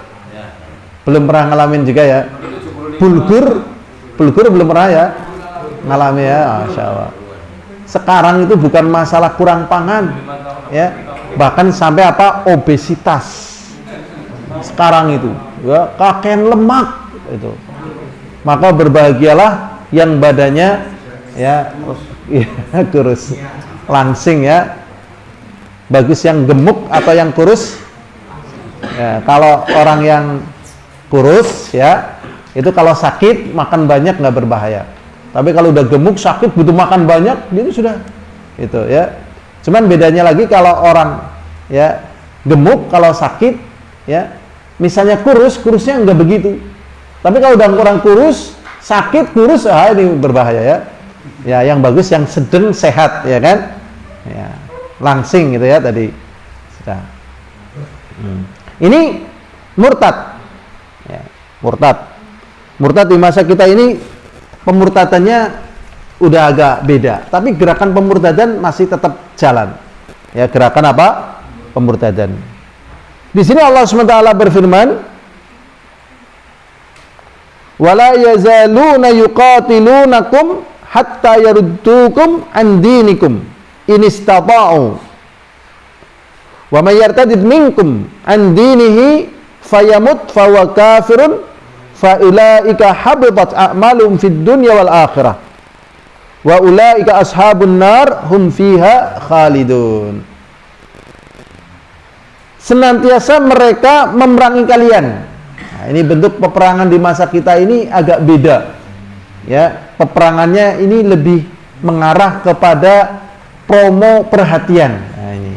belum pernah ngalamin juga ya. Bulgur belum pernah ya ngalami ya, Masya Allah. Sekarang itu bukan masalah kurang pangan, ya, bahkan sampai apa obesitas. Sekarang itu, ya, kakean lemak itu. Maka berbahagialah yang badannya ya. Iya, kurus, langsing ya. Bagus yang gemuk atau yang kurus? Ya, kalau orang yang kurus ya, itu kalau sakit makan banyak nggak berbahaya. Tapi kalau udah gemuk sakit butuh makan banyak, itu sudah itu ya. Cuman bedanya lagi kalau orang ya gemuk kalau sakit ya, misalnya kurusnya nggak begitu. Tapi kalau udah orang kurus sakit kurus, ini berbahaya ya. Ya, yang bagus yang sedang sehat ya kan? Ya, langsing gitu ya tadi. Sudah. Ini murtad. Ya, murtad. Murtad di masa kita ini pemurtadannya udah agak beda, tapi gerakan pemurtadan masih tetap jalan. Ya, gerakan apa? Pemurtadan. Di sini Allah SWT berfirman, "Wala yazaluna yuqatilunakum hatta yaruddukum an dinikum in istata'u wa may yartadid minkum an dinihi fayamut fahuwa kafirun fa ulaika habitat a'maluhum fid dunya wal akhirah wa ulaika ashabun nar hum fiha khalidun." Senantiasa mereka memerangi kalian. Nah, ini bentuk peperangan di masa kita ini agak beda. Ya, peperangannya ini lebih mengarah kepada promo perhatian. Nah, ini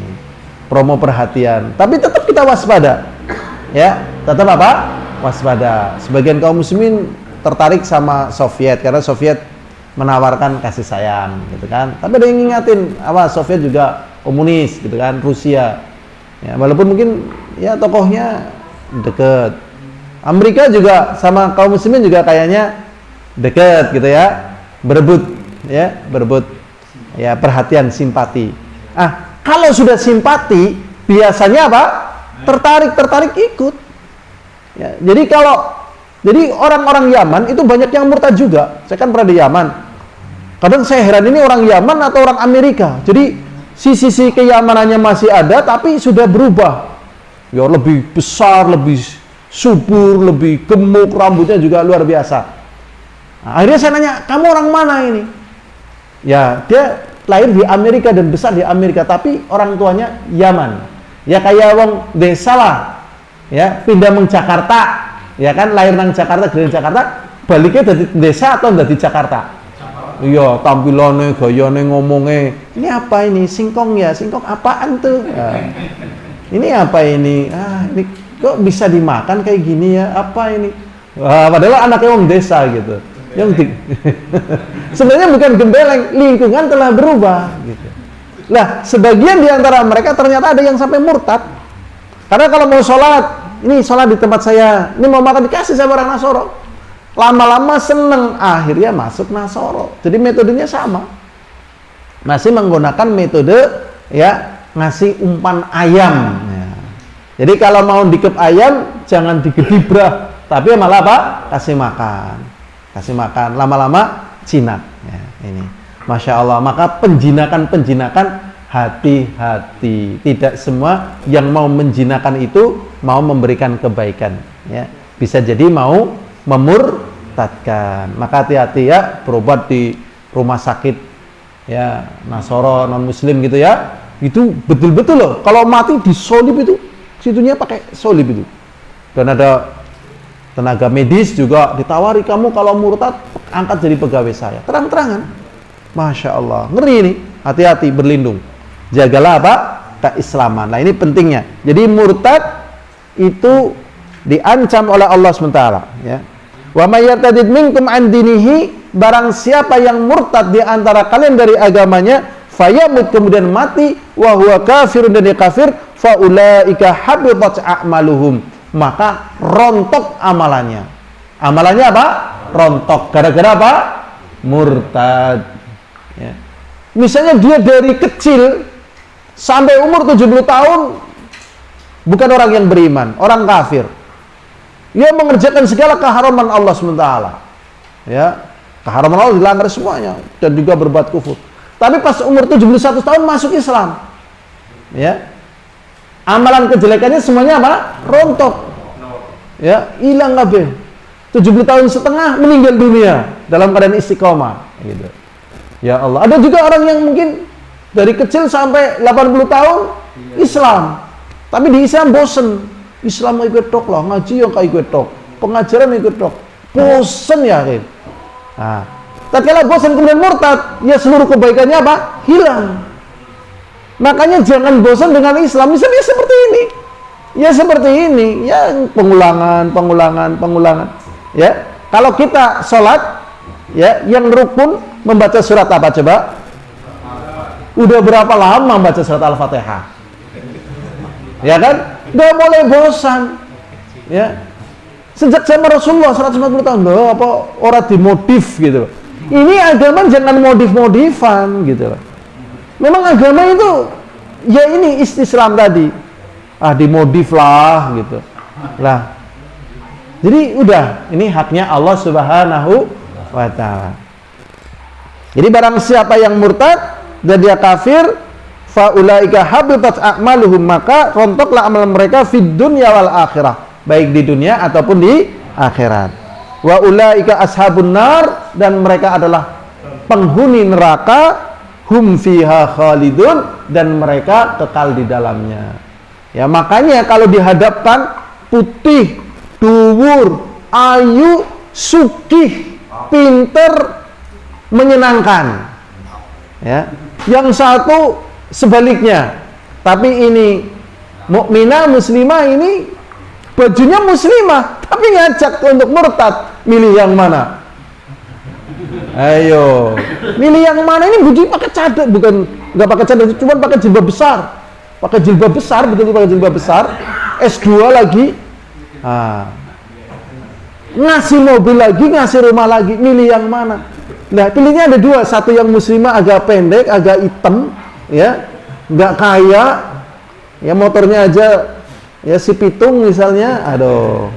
promo perhatian. Tapi tetap kita waspada. Ya, tetap apa? Waspada. Sebagian kaum muslimin tertarik sama Soviet karena Soviet menawarkan kasih sayang, gitu kan. Tapi ada yang ngingatin, apa Soviet juga komunis, gitu kan, Rusia. Ya, walaupun mungkin ya tokohnya deket. Amerika juga sama kaum muslimin juga kayaknya dekat gitu ya, berebut ya perhatian, simpati. Kalau sudah simpati biasanya apa? Tertarik ikut. Ya, jadi orang-orang Yaman itu banyak yang murtad juga. Saya kan pernah di Yaman. Kadang saya heran ini orang Yaman atau orang Amerika. Jadi sisi keyamanannya masih ada tapi sudah berubah. Ya lebih besar, lebih subur, lebih gemuk, rambutnya juga luar biasa. Nah, akhirnya saya nanya, kamu orang mana ini? Ya, dia lahir di Amerika dan besar di Amerika, tapi orang tuanya Yaman. Ya kayak wong desa lah. Ya, pindah meng Jakarta. Ya kan, lahir nang Jakarta, gede Jakarta, baliknya dari desa atau dari Jakarta? Iya, tampilannya, gayanya, ngomongnya. Ini apa ini? Singkong ya? Singkong apaan tuh? Ya. Ini apa ini? Ini kok bisa dimakan kayak gini ya? Apa ini? Padahal anaknya wong desa gitu. Sebenarnya bukan gembeleng, lingkungan telah berubah gitu. Nah, sebagian di antara mereka ternyata ada yang sampai murtad. Karena kalau mau sholat, ini sholat di tempat saya, ini mau makan dikasih sama orang Nasoro. Lama-lama seneng, akhirnya masuk Nasoro. Jadi metodenya sama. Masih menggunakan metode ya ngasih umpan ayam. Ya. Jadi kalau mau dikep ayam, jangan digedibrah, tapi malah apa? Kasih makan, lama-lama jinak. Ya, ini Masya Allah. Maka penjinakan hati-hati. Tidak semua yang mau menjinakan itu mau memberikan kebaikan. Ya. Bisa jadi mau memurtadkan. Maka hati-hati ya, berobat di rumah sakit ya Nasoro non Muslim gitu ya. Itu betul-betul loh. Kalau mati disolib itu, situnya pakai solib itu. Dan ada tenaga medis juga ditawari, kamu kalau murtad angkat jadi pegawai saya. Terang-terangan. Masya Allah. Ngeri ini. Hati-hati, berlindung. Jagalah apa? Keislaman. Nah ini pentingnya. Jadi murtad itu diancam oleh Allah SWT. Ya. Wa may yartadid minkum an dinihi, barang siapa yang murtad di antara kalian dari agamanya, fayamut, kemudian mati, wa huwa kafirun, dan dia kafir, fa ulaika habitat a'maluhum, maka rontok amalannya. Amalannya apa? Rontok. Gara-gara apa? Murtad. Ya. Misalnya dia dari kecil sampai umur 70 tahun bukan orang yang beriman, orang kafir. Dia mengerjakan segala keharaman Allah SWT. Ya, keharaman Allah dilanggar semuanya dan juga berbuat kufur. Tapi pas umur 71 tahun masuk Islam. Ya. Amalan kejelekannya semuanya apa? Rontok. Ya, hilang kabeh. 70 tahun setengah meninggal dunia dalam keadaan istiqomah gitu. Ya Allah. Ada juga orang yang mungkin dari kecil sampai 80 tahun Islam. Tapi di Islam bosen. Islam ikut tok lah, ngaji yang ikut tok, pengajaran ikut tok. Bosen ya kan. Nah, tatkala bosan kemudian murtad, ya seluruh kebaikannya apa? Hilang. Makanya jangan bosan dengan Islam. Misalnya seperti ini. Ya seperti ini, ya pengulangan. Ya. Kalau kita sholat, ya, yang rukun membaca surat apa coba? Udah berapa lama baca surat Al-Fatihah? Ya kan? Udah mulai bosan. Ya. Sejak zaman Rasulullah 150 tahun, loh, apa orang dimodif gitu. Ini agama jangan modif-modifan gitu. Memang agama itu ya ini istislam tadi. Ah, dimodif lah gitu. Lah. Jadi udah, ini haknya Allah Subhanahu wa ta'ala. Jadi barang siapa yang murtad dan dia kafir, fa ulaika habitat a'maluhum, maka rontoklah amal mereka fid dunya wal akhirah, baik di dunia ataupun di akhirat. Wa ulaika ashabun nar, dan mereka adalah penghuni neraka, hum fiha khalidun, dan mereka kekal di dalamnya. Ya, makanya kalau dihadapkan putih, dhuwur, ayu, sugih, pinter, menyenangkan. Ya. Yang satu sebaliknya. Tapi ini mukminah muslimah, ini bajunya muslimah tapi ngajak untuk murtad. Milih yang mana? Ayo, milih yang mana? Ini baju pakai cadar, bukan nggak pakai cadar, cuma pakai jilbab besar. Pakai jilbab besar, betul, pakai jilbab besar. S2 lagi. Nah, ngasih mobil lagi, ngasih rumah lagi. Milih yang mana? Nah, pilihnya ada dua. Satu yang muslimah agak pendek, agak hitam, ya, nggak kaya, ya, motornya aja ya si pitung misalnya. Aduh,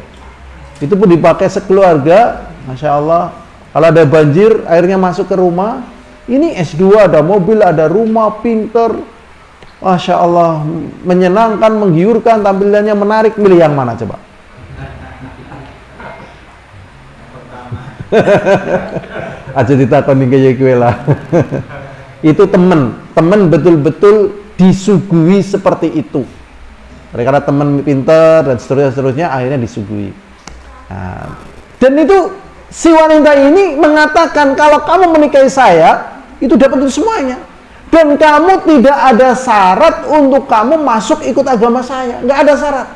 itu pun dipakai sekeluarga. Masya Allah. Kalau ada banjir, airnya masuk ke rumah. Ini S2, ada mobil, ada rumah, pinter. Masya Allah, menyenangkan, menggiurkan, tampilannya menarik. Milih yang mana coba? Aja ditakoni kaya kowe lah. Itu temen betul-betul disuguhi seperti itu. Karena teman pinter dan seterusnya akhirnya disuguhi. Nah, dan itu si wanita ini mengatakan, kalau kamu menikahi saya itu dapat itu semuanya, dan kamu tidak ada syarat untuk kamu masuk ikut agama saya, nggak ada syarat.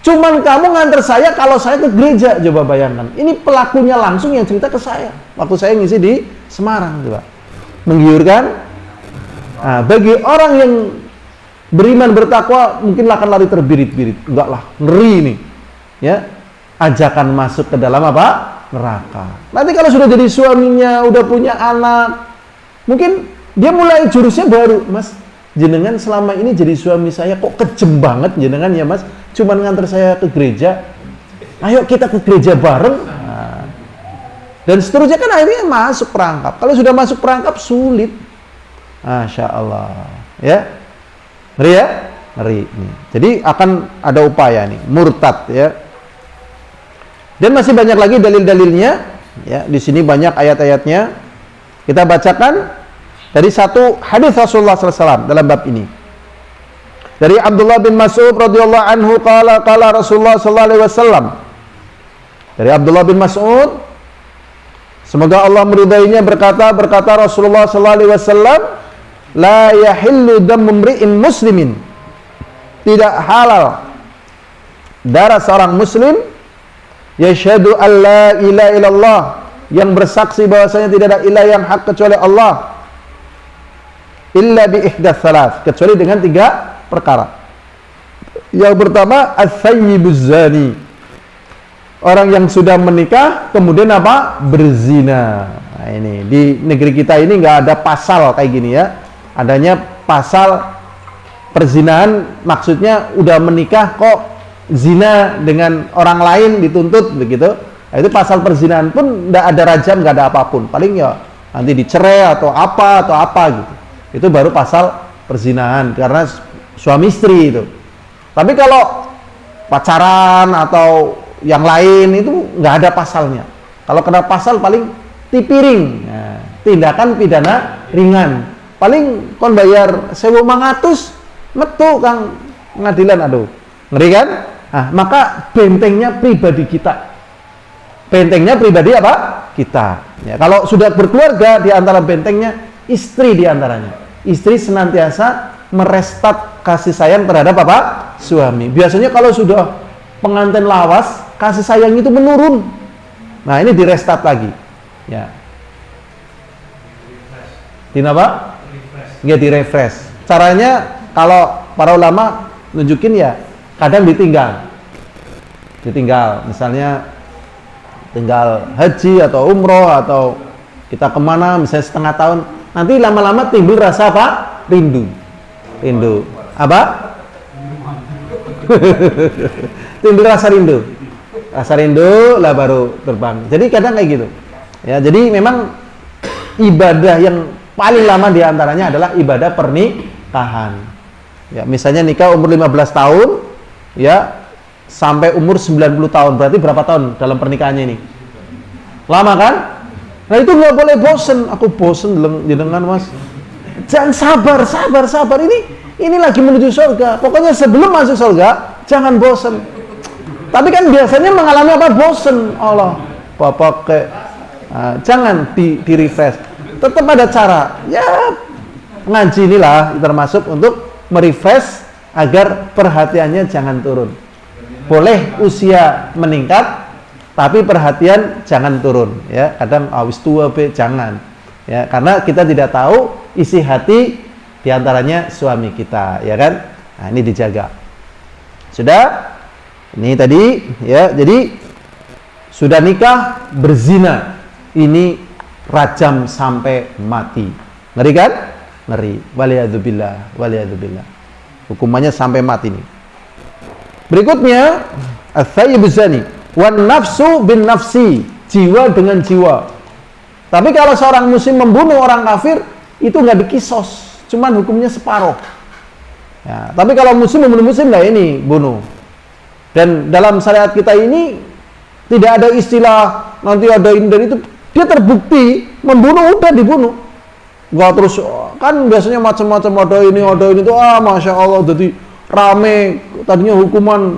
Cuman kamu nganter saya kalau saya ke gereja. Coba bayangkan, ini pelakunya langsung yang cerita ke saya waktu saya ngisi di Semarang. Coba, menggiurkan. Nah, bagi orang yang beriman bertakwa mungkin akan lari terbirit-birit. Enggak lah, ngeri ini. Ya, ajakan masuk ke dalam apa? Neraka. Nanti kalau sudah jadi suaminya, udah punya anak, mungkin dia mulai jurusnya baru. Mas, jenengan selama ini jadi suami saya kok kejem banget jenengan ya mas, cuman nganter saya ke gereja, ayo kita ke gereja bareng. Nah, Dan seterusnya kan akhirnya masuk perangkap. Kalau sudah masuk perangkap sulit. Masya Allah. Ya. Ngeri ya? Ngeri. Jadi akan ada upaya nih. Murtad ya. Dan masih banyak lagi dalil-dalilnya. Ya, di sini banyak ayat-ayatnya. Kita bacakan dari satu hadis Rasulullah SAW dalam bab ini. Dari Abdullah bin Mas'ud radhiyallahu anhu qala Rasulullah sallallahu alaihi wasallam. Dari Abdullah bin Mas'ud, semoga Allah meridainya, berkata Rasulullah sallallahu alaihi wasallam, la yahillu damu imri'in muslimin. Tidak halal darah seorang muslim yashhadu an la ilaha illallah, yang bersaksi bahwasanya tidak ada ilah yang hak kecuali Allah, illa bi ihdatsy tsalaats, kecuali dengan 3 perkara. Yang pertama, as-sayyibuz zani, orang yang sudah menikah kemudian apa? Berzina. Nah, ini di negeri kita ini nggak ada pasal kayak gini ya. Adanya pasal perzinahan, maksudnya udah menikah kok zina dengan orang lain dituntut begitu. Nah, itu pasal perzinahan pun nggak ada rajam, nggak ada apapun. Paling ya nanti dicerai atau apa gitu. Itu baru pasal perzinahan karena suami istri itu. Tapi kalau pacaran atau yang lain itu nggak ada pasalnya. Kalau kena pasal paling tipiring, nah, tindakan pidana ringan. Paling kon bayar 1.500 metu kang pengadilan, aduh ngeri kan? Nah, maka bentengnya pribadi kita. Bentengnya pribadi apa? Kita. Ya, kalau sudah berkeluarga, di antara bentengnya istri di antaranya. Istri senantiasa merestat kasih sayang terhadap apa? Suami. Biasanya kalau sudah pengantin lawas, kasih sayang itu menurun. Nah, ini direstat lagi. Ya. Apa? Nggak direfresh. Caranya kalau para ulama nunjukin ya, kadang ditinggal. Misalnya tinggal haji atau umroh atau kita kemana misalnya setengah tahun, nanti lama-lama timbul rasa apa? Rindu apa? Timbul rasa rindu lah baru terbang. Jadi kadang kayak gitu ya. Jadi memang ibadah yang paling lama diantaranya adalah ibadah pernikahan ya. Misalnya nikah umur 15 tahun ya sampai umur 90 tahun, berarti berapa tahun dalam pernikahannya ini? Lama kan? Nah, itu nggak boleh bosen. Aku bosen dengan mas. Jangan sabar. Ini lagi menuju surga. Pokoknya sebelum masuk surga jangan bosen. Tapi kan biasanya mengalami apa? Bosen. Allah, bapak ke jangan di refresh. Tetap ada cara. Ya, ngaji inilah termasuk untuk merefresh agar perhatiannya jangan turun. Boleh usia meningkat, tapi perhatian jangan turun ya. Kadang awis tua jangan ya, karena kita tidak tahu isi hati diantaranya suami kita ya kan. Nah, ini dijaga. Sudah, ini tadi ya. Jadi sudah nikah berzina, ini rajam sampai mati. Ngeri kan? Ngeri. Waliyadzubillah. Hukumannya sampai mati nih. Berikutnya, as-sayyibuz zani wan nafsu bin nafsi, jiwa dengan jiwa. Tapi kalau seorang muslim membunuh orang kafir, itu nggak dikisos, cuman hukumnya separuh. Ya, tapi kalau muslim membunuh muslim, nah ini bunuh. Dan dalam syariat kita ini tidak ada istilah nanti ada ini dan itu. Dia terbukti membunuh, udah dibunuh. Nggak terus kan biasanya macam-macam ada ini tuh, masya Allah, jadi rame. Tadinya hukuman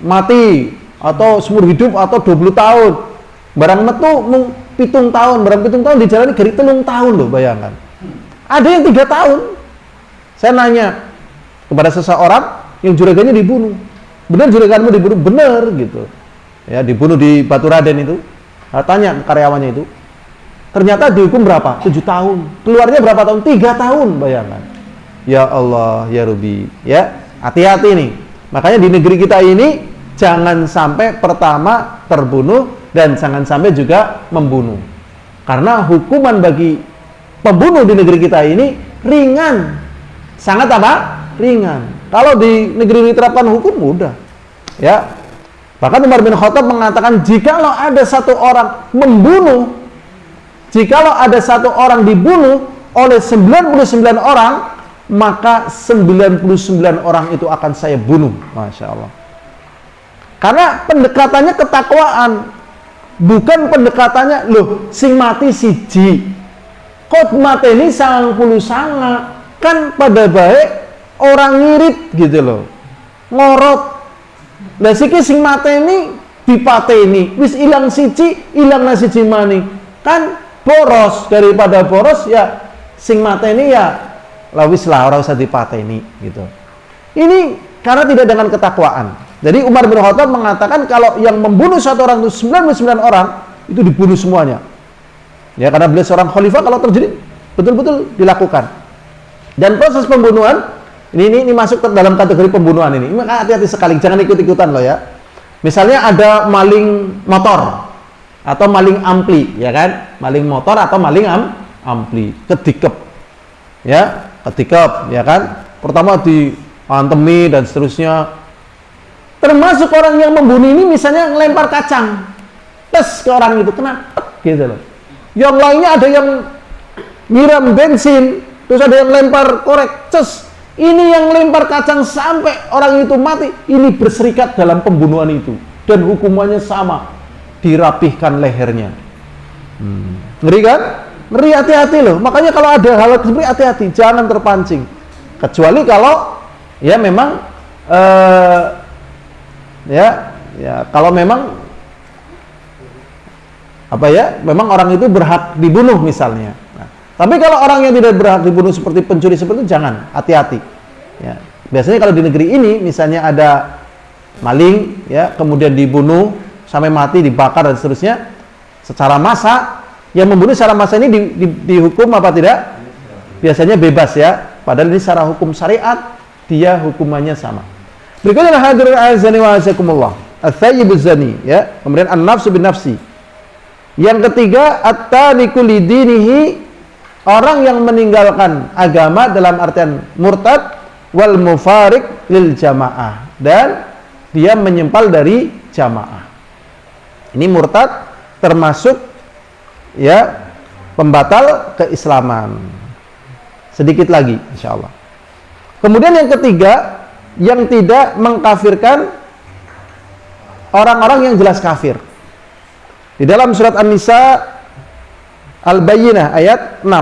mati atau seumur hidup atau 20 tahun. Barang metu 7 tahun, barang 7 tahun dijalani gari 3 tahun loh, bayangkan. Ada yang 3 tahun. Saya nanya kepada seseorang yang juraganya dibunuh. Benar juraganmu dibunuh? Benar gitu. Ya, dibunuh di Baturaden itu. Tanya karyawannya itu. Ternyata dihukum berapa? 7 tahun. Keluarnya berapa tahun? 3 tahun, bayangkan. Ya Allah, ya Rabbi. Ya, hati-hati nih. Makanya di negeri kita ini jangan sampai pertama terbunuh dan jangan sampai juga membunuh. Karena hukuman bagi pembunuh di negeri kita ini ringan. Sangat apa? Ringan. Kalau di negeri diterapkan hukum mudah. Ya. Bahkan Umar bin Khattab mengatakan, jikalau ada satu orang membunuh, jikalau ada satu orang dibunuh oleh 99 orang, maka 99 orang itu akan saya bunuh. Masya Allah. Karena pendekatannya ketakwaan, bukan pendekatannya loh sing mati siji kok mati ini 99 kan pada baik orang ngirit gitu loh, ngorot. Lah siki sing mateni dipateni, wis ilang siji, ilang siji maning. Kan boros, daripada boros ya sing mateni ya lah wis lah ora usah dipateni gitu. Ini karena tidak dengan ketakwaan. Jadi Umar bin Khattab mengatakan kalau yang membunuh satu orang itu 99 orang itu dibunuh semuanya. Ya karena beliau seorang khalifah, kalau terjadi betul-betul dilakukan. Dan proses pembunuhan ini masuk dalam kategori pembunuhan ini. Maka hati-hati sekali, jangan ikut-ikutan loh ya. Misalnya ada maling motor atau maling ampli, ya kan? Maling motor atau maling ampli, kedikep. Ya, kedikep, ya kan? Pertama diantemi dan seterusnya. Termasuk orang yang membunuh ini misalnya ngelempar kacang. Tes ke orang itu kena gitu loh. Yang lainnya ada yang nyiram bensin, terus ada yang lempar korek, ces. Ini yang lempar kacang sampai orang itu mati, ini berserikat dalam pembunuhan itu. Dan hukumannya sama, dirapihkan lehernya. Ngeri kan? Ngeri, hati-hati loh. Makanya kalau ada hal seperti hati-hati, jangan terpancing. Kecuali kalau ya memang kalau memang memang orang itu berhak dibunuh misalnya. Tapi kalau orang yang tidak berhak dibunuh seperti pencuri seperti itu, jangan, hati-hati. Ya. Biasanya kalau di negeri ini, misalnya ada maling, ya, kemudian dibunuh sampai mati, dibakar dan seterusnya, secara massa, yang membunuh secara massa ini dihukum apa tidak? Biasanya bebas ya. Padahal ini secara hukum syariat, dia hukumannya sama. Berikutnya hadirin azani wa azakumullah, at-thayyibuz zani, ya, kemudian an-nafsu bin nafsi. Yang ketiga, at-taniku lidinihi, orang yang meninggalkan agama dalam artian murtad, wal mufarik lil jamaah, dan dia menyempal dari jamaah. Ini murtad termasuk ya pembatal keislaman. Sedikit lagi insyaallah. Kemudian yang ketiga, yang tidak mengkafirkan orang-orang yang jelas kafir. Di dalam surat An-Nisa Al-Bayyinah ayat 6.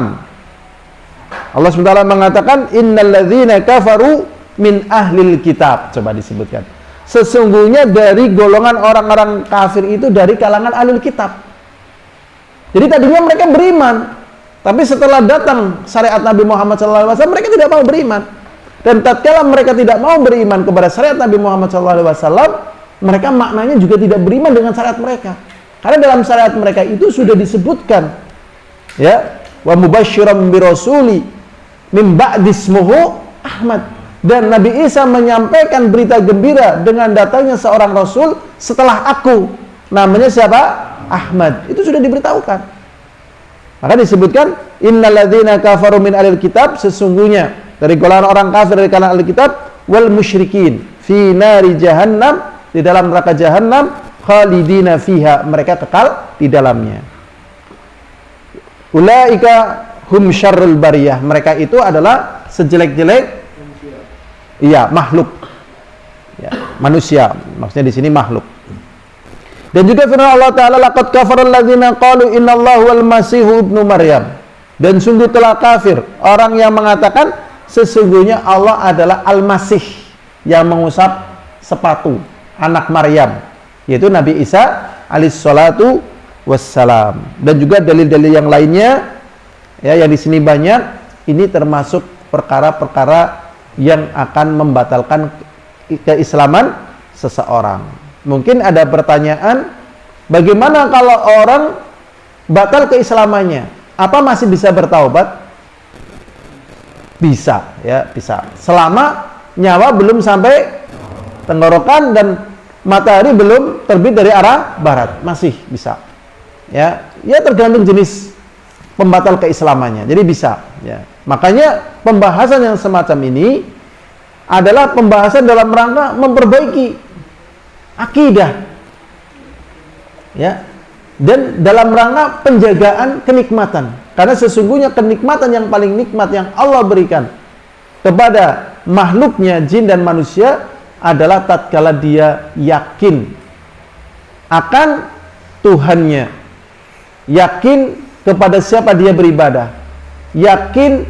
Allah SWT mengatakan innal ladzina kafaru min ahlil kitab. Coba disebutkan. Sesungguhnya dari golongan orang-orang kafir itu dari kalangan ahlul kitab. Jadi tadinya mereka beriman, tapi setelah datang syariat Nabi Muhammad SAW mereka tidak mau beriman. Dan tatkala mereka tidak mau beriman kepada syariat Nabi Muhammad SAW, mereka maknanya juga tidak beriman dengan syariat mereka. Karena dalam syariat mereka itu sudah disebutkan, ya, wa mubasysyiran bi rasuli min ba'di ismuhu Ahmad, dan Nabi Isa menyampaikan berita gembira dengan datangnya seorang rasul setelah aku, namanya siapa? Ahmad. Itu sudah diberitahukan. Maka disebutkan innal ladzina kafaru min ahlil kitab, sesungguhnya dari golongan orang kafir dari kalangan ahli kitab, wal musyrikin fi nari jahannam, di dalam neraka jahannam, khalidina fiha, mereka kekal di dalamnya. Ulaika hum syarrul bariyah, mereka itu adalah sejelek-jelek makhluk. Ya, manusia, maksudnya di sini makhluk. Dan juga firman Allah Ta'ala, laqad kafaral ladzina qalu innallahu wal masihu ibnu Maryam. Dan sungguh telah kafir orang yang mengatakan sesungguhnya Allah adalah Al-Masih, yang mengusap sepatu, anak Maryam, yaitu Nabi Isa alaihissalatu wassalam. Dan juga dalil-dalil yang lainnya ya, yang di sini banyak, ini termasuk perkara-perkara yang akan membatalkan keislaman seseorang. Mungkin ada pertanyaan, bagaimana kalau orang batal keislamannya? Apa masih bisa bertaubat? Bisa, ya, bisa. Selama nyawa belum sampai tenggorokan dan matahari belum terbit dari arah barat, masih bisa. Ya, tergantung jenis pembatal keislamannya. Jadi bisa, ya. Makanya pembahasan yang semacam ini adalah pembahasan dalam rangka memperbaiki akidah. Ya. Dan dalam rangka penjagaan kenikmatan. Karena sesungguhnya kenikmatan yang paling nikmat yang Allah berikan kepada makhluknya, jin dan manusia, adalah tatkala dia yakin akan Tuhannya, yakin kepada siapa dia beribadah, yakin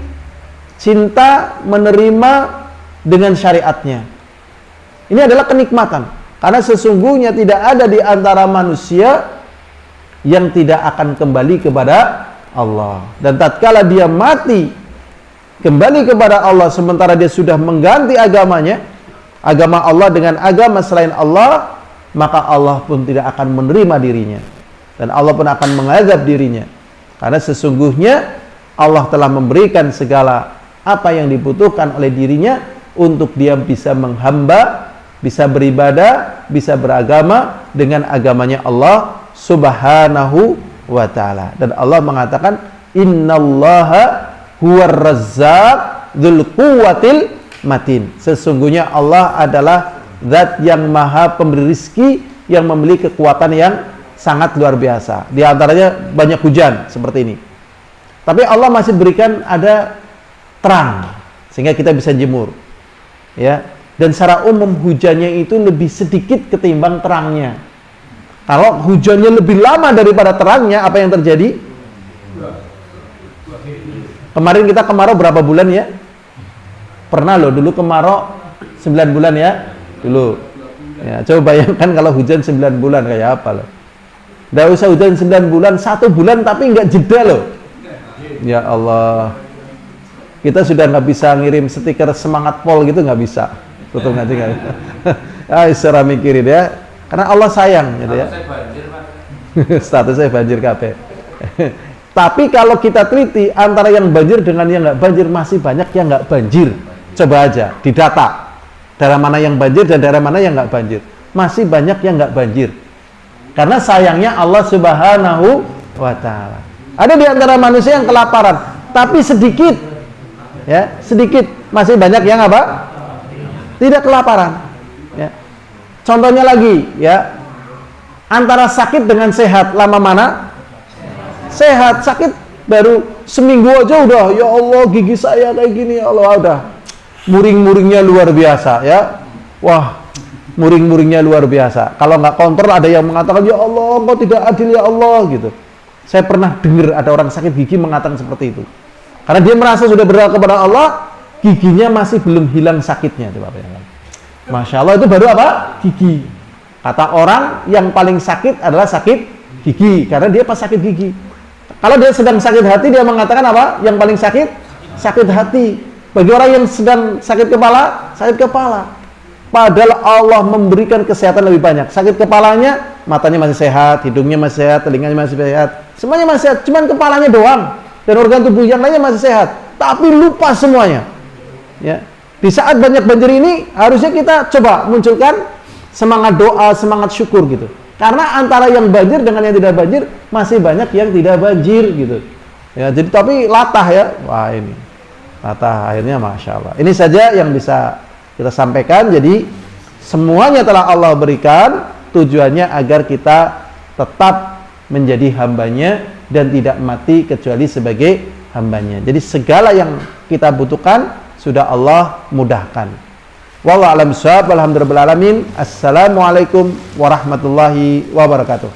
cinta menerima dengan syariatnya. Ini adalah kenikmatan. Karena sesungguhnya tidak ada di antara manusia yang tidak akan kembali kepada Allah. Dan tatkala dia mati kembali kepada Allah sementara dia sudah mengganti agamanya, agama Allah dengan agama selain Allah, maka Allah pun tidak akan menerima dirinya dan Allah pun akan mengazab dirinya. Karena sesungguhnya Allah telah memberikan segala apa yang dibutuhkan oleh dirinya untuk dia bisa menghamba, bisa beribadah, bisa beragama dengan agamanya Allah Subhanahu wa ta'ala. Dan Allah mengatakan, innallaha huwar razzaq dzul quwwatil matin. Sesungguhnya Allah adalah zat yang maha pemberi rizki, yang memiliki kekuatan yang sangat luar biasa. Di antaranya banyak hujan seperti ini. Tapi Allah masih berikan ada terang sehingga kita bisa jemur. Ya. Dan secara umum hujannya itu lebih sedikit ketimbang terangnya. Kalau hujannya lebih lama daripada terangnya, apa yang terjadi? Kemarin kita kemarau berapa bulan ya? Pernah loh, dulu kemarau 9 bulan ya? Dulu. Ya, coba bayangkan kalau hujan 9 bulan kayak apa loh. Nggak usah hujan 9 bulan, 1 bulan tapi nggak jeda loh. Ya Allah. Kita sudah nggak bisa ngirim stiker semangat pol gitu, nggak bisa. Tutup nanti nggak bisa. Ah, isra mikirin ya. Karena Allah sayang gitu ya. Status saya banjir kabeh. Tapi kalau kita teliti antara yang banjir dengan yang nggak banjir, masih banyak yang nggak banjir. Coba aja didata daerah mana yang banjir dan daerah mana yang nggak banjir. Masih banyak yang nggak banjir. Karena sayangnya Allah Subhanahu wa ta'ala. Ada di antara manusia yang kelaparan, tapi sedikit. Ya, sedikit. Masih banyak yang apa? Tidak kelaparan. Ya. Contohnya lagi, ya, antara sakit dengan sehat, lama mana? Sehat. Sakit baru seminggu aja udah, ya Allah gigi saya kayak gini, ya Allah, udah muring-muringnya luar biasa, ya. Wah, muring-muringnya luar biasa. Kalau nggak kontrol ada yang mengatakan, ya Allah kok tidak adil ya Allah gitu. Saya pernah dengar ada orang sakit gigi mengatakan seperti itu. Karena dia merasa sudah berdoa kepada Allah, giginya masih belum hilang sakitnya, coba bayangkan. Masya Allah, itu baru apa? Gigi. Kata orang yang paling sakit adalah sakit gigi, karena dia pas sakit gigi. Kalau dia sedang sakit hati, dia mengatakan apa? Yang paling sakit? Sakit hati. Bagi orang yang sedang sakit kepala, sakit kepala. Padahal Allah memberikan kesehatan lebih banyak. Sakit kepalanya, matanya masih sehat, hidungnya masih sehat, telinganya masih sehat, semuanya masih sehat, cuman kepalanya doang. Dan organ tubuh yang lainnya masih sehat, tapi lupa semuanya. Ya. Di saat banyak banjir ini, harusnya kita coba munculkan semangat doa, semangat syukur gitu. Karena antara yang banjir dengan yang tidak banjir, masih banyak yang tidak banjir gitu. Ya, jadi tapi latah ya. Wah ini, latah akhirnya Masya Allah. Ini saja yang bisa kita sampaikan. Jadi semuanya telah Allah berikan, tujuannya agar kita tetap menjadi hambanya dan tidak mati kecuali sebagai hambanya. Jadi segala yang kita butuhkan sudah Allah mudahkan. Wallahu a'lam bishawab. Alhamdulillahirabbil alamin. Assalamualaikum warahmatullahi wabarakatuh.